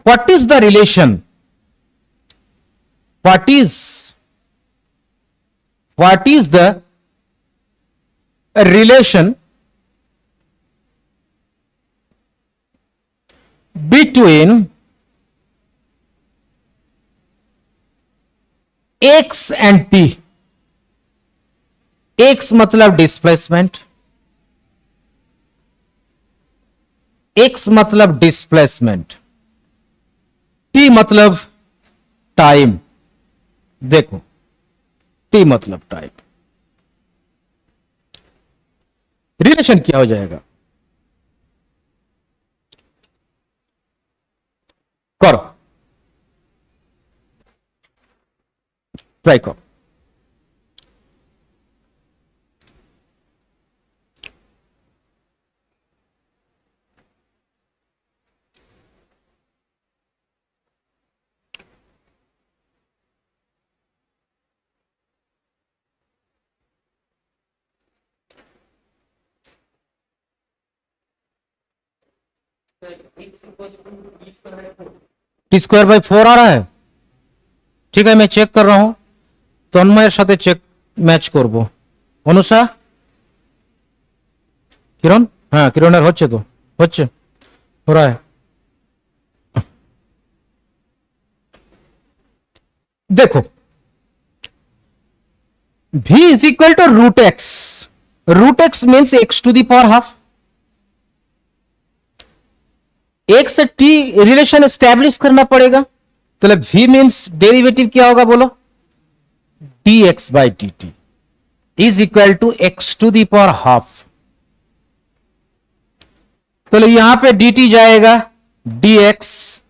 What is the relation, what is the relation between x and t। x मतलब डिस्प्लेसमेंट, x मतलब डिस्प्लेसमेंट, t मतलब टाइम। देखो t मतलब टाइम, रिलेशन क्या हो जाएगा, करो ट्राई करो। टी स्क्वायर बाई 4 आ रहा है, ठीक है। मैं चेक कर रहा हूं, तन्मয়ের সাথে চেক ম্যাচ করব। অনুষা, কিরণ, হ্যাঁ কিরণের হচ্ছে তো, হচ্ছে, हो रहा है। देखो v is equal to root x means x to the power half. एक से टी रिलेशन एस्टैब्लिश करना पड़ेगा, तो v मीन्स डेरिवेटिव क्या होगा बोलो, dx by dt is equal to x to the power half. तो यहां पे dt जाएगा, dx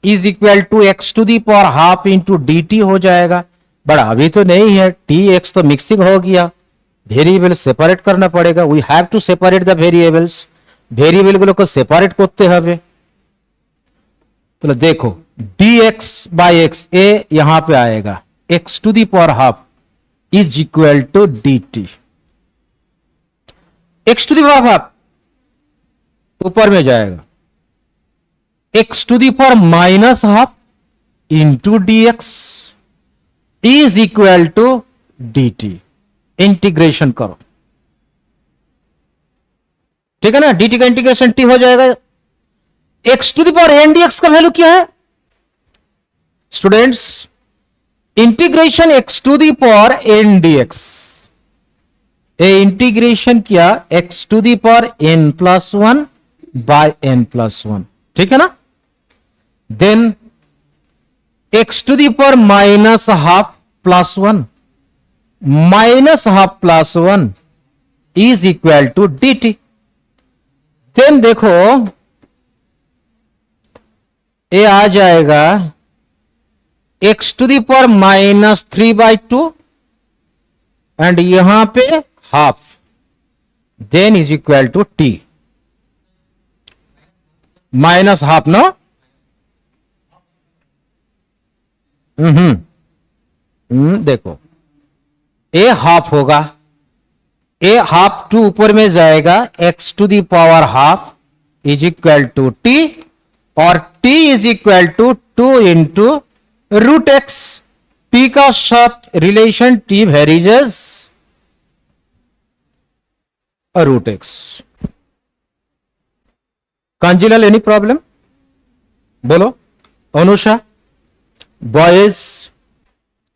is equal to x to the power half into dt हो जाएगा। बट अभी तो नहीं है, dx तो मिक्सिंग हो गया, वेरिएबल सेपरेट करना पड़ेगा। We have to separate the variables, variable गुलो को सेपरेट करते हवे। तो देखो dx बाई एक्स, ए यहां पे आएगा, x to the power half is equal to dt। X to the power half ऊपर में जाएगा, x to the power minus half into dx is equal to dt। Integration करो, ठीक है ना, dt का इंटीग्रेशन t हो जाएगा। X to the power n dx का वैल्यू क्या है students, integration x to the power n dx, a integration किया x to the power n+1 by n+1, ठीक है ना। Then x to the power minus half plus 1 minus half plus 1 is equal to d t. Then देखो ये आ जाएगा x to the power minus 3/2 and यहां पे half, then is equal to t minus half no. देखो ए हाफ होगा, ए हाफ टू ऊपर में जाएगा, x to the power half is equal to t और t is equal to 2 into root x. T का साथ relation t varies root x. Kanjilal any problem बोलो। अनुषा बॉयज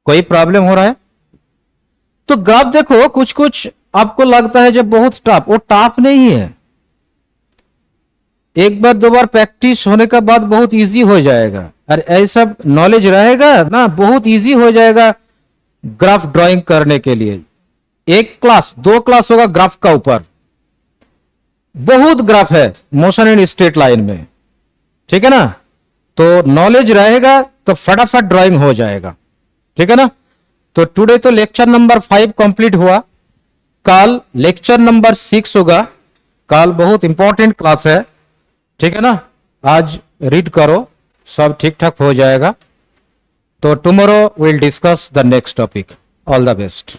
कोई प्रॉब्लम हो रहा है? तो ग्राफ देखो कुछ कुछ आपको लगता है जब बहुत टफ, वो टफ नहीं है। एक बार दो बार प्रैक्टिस होने के बाद बहुत इजी हो जाएगा और ऐसा नॉलेज रहेगा ना, बहुत इजी हो जाएगा ग्राफ ड्राइंग करने के लिए। एक क्लास दो क्लास होगा ग्राफ का ऊपर, बहुत ग्राफ है मोशन एंड स्ट्रेट लाइन में, ठीक है ना। तो नॉलेज रहेगा तो फटाफट ड्राइंग हो जाएगा, ठीक है ना। तो टुडे तो लेक्चर नंबर 5 कंप्लीट हुआ, कल लेक्चर नंबर 6 होगा। कल बहुत इंपॉर्टेंट क्लास है, ठीक है ना। आज रीड करो, सब ठीक ठाक हो जाएगा। तो tomorrow will discuss the next topic. All the best.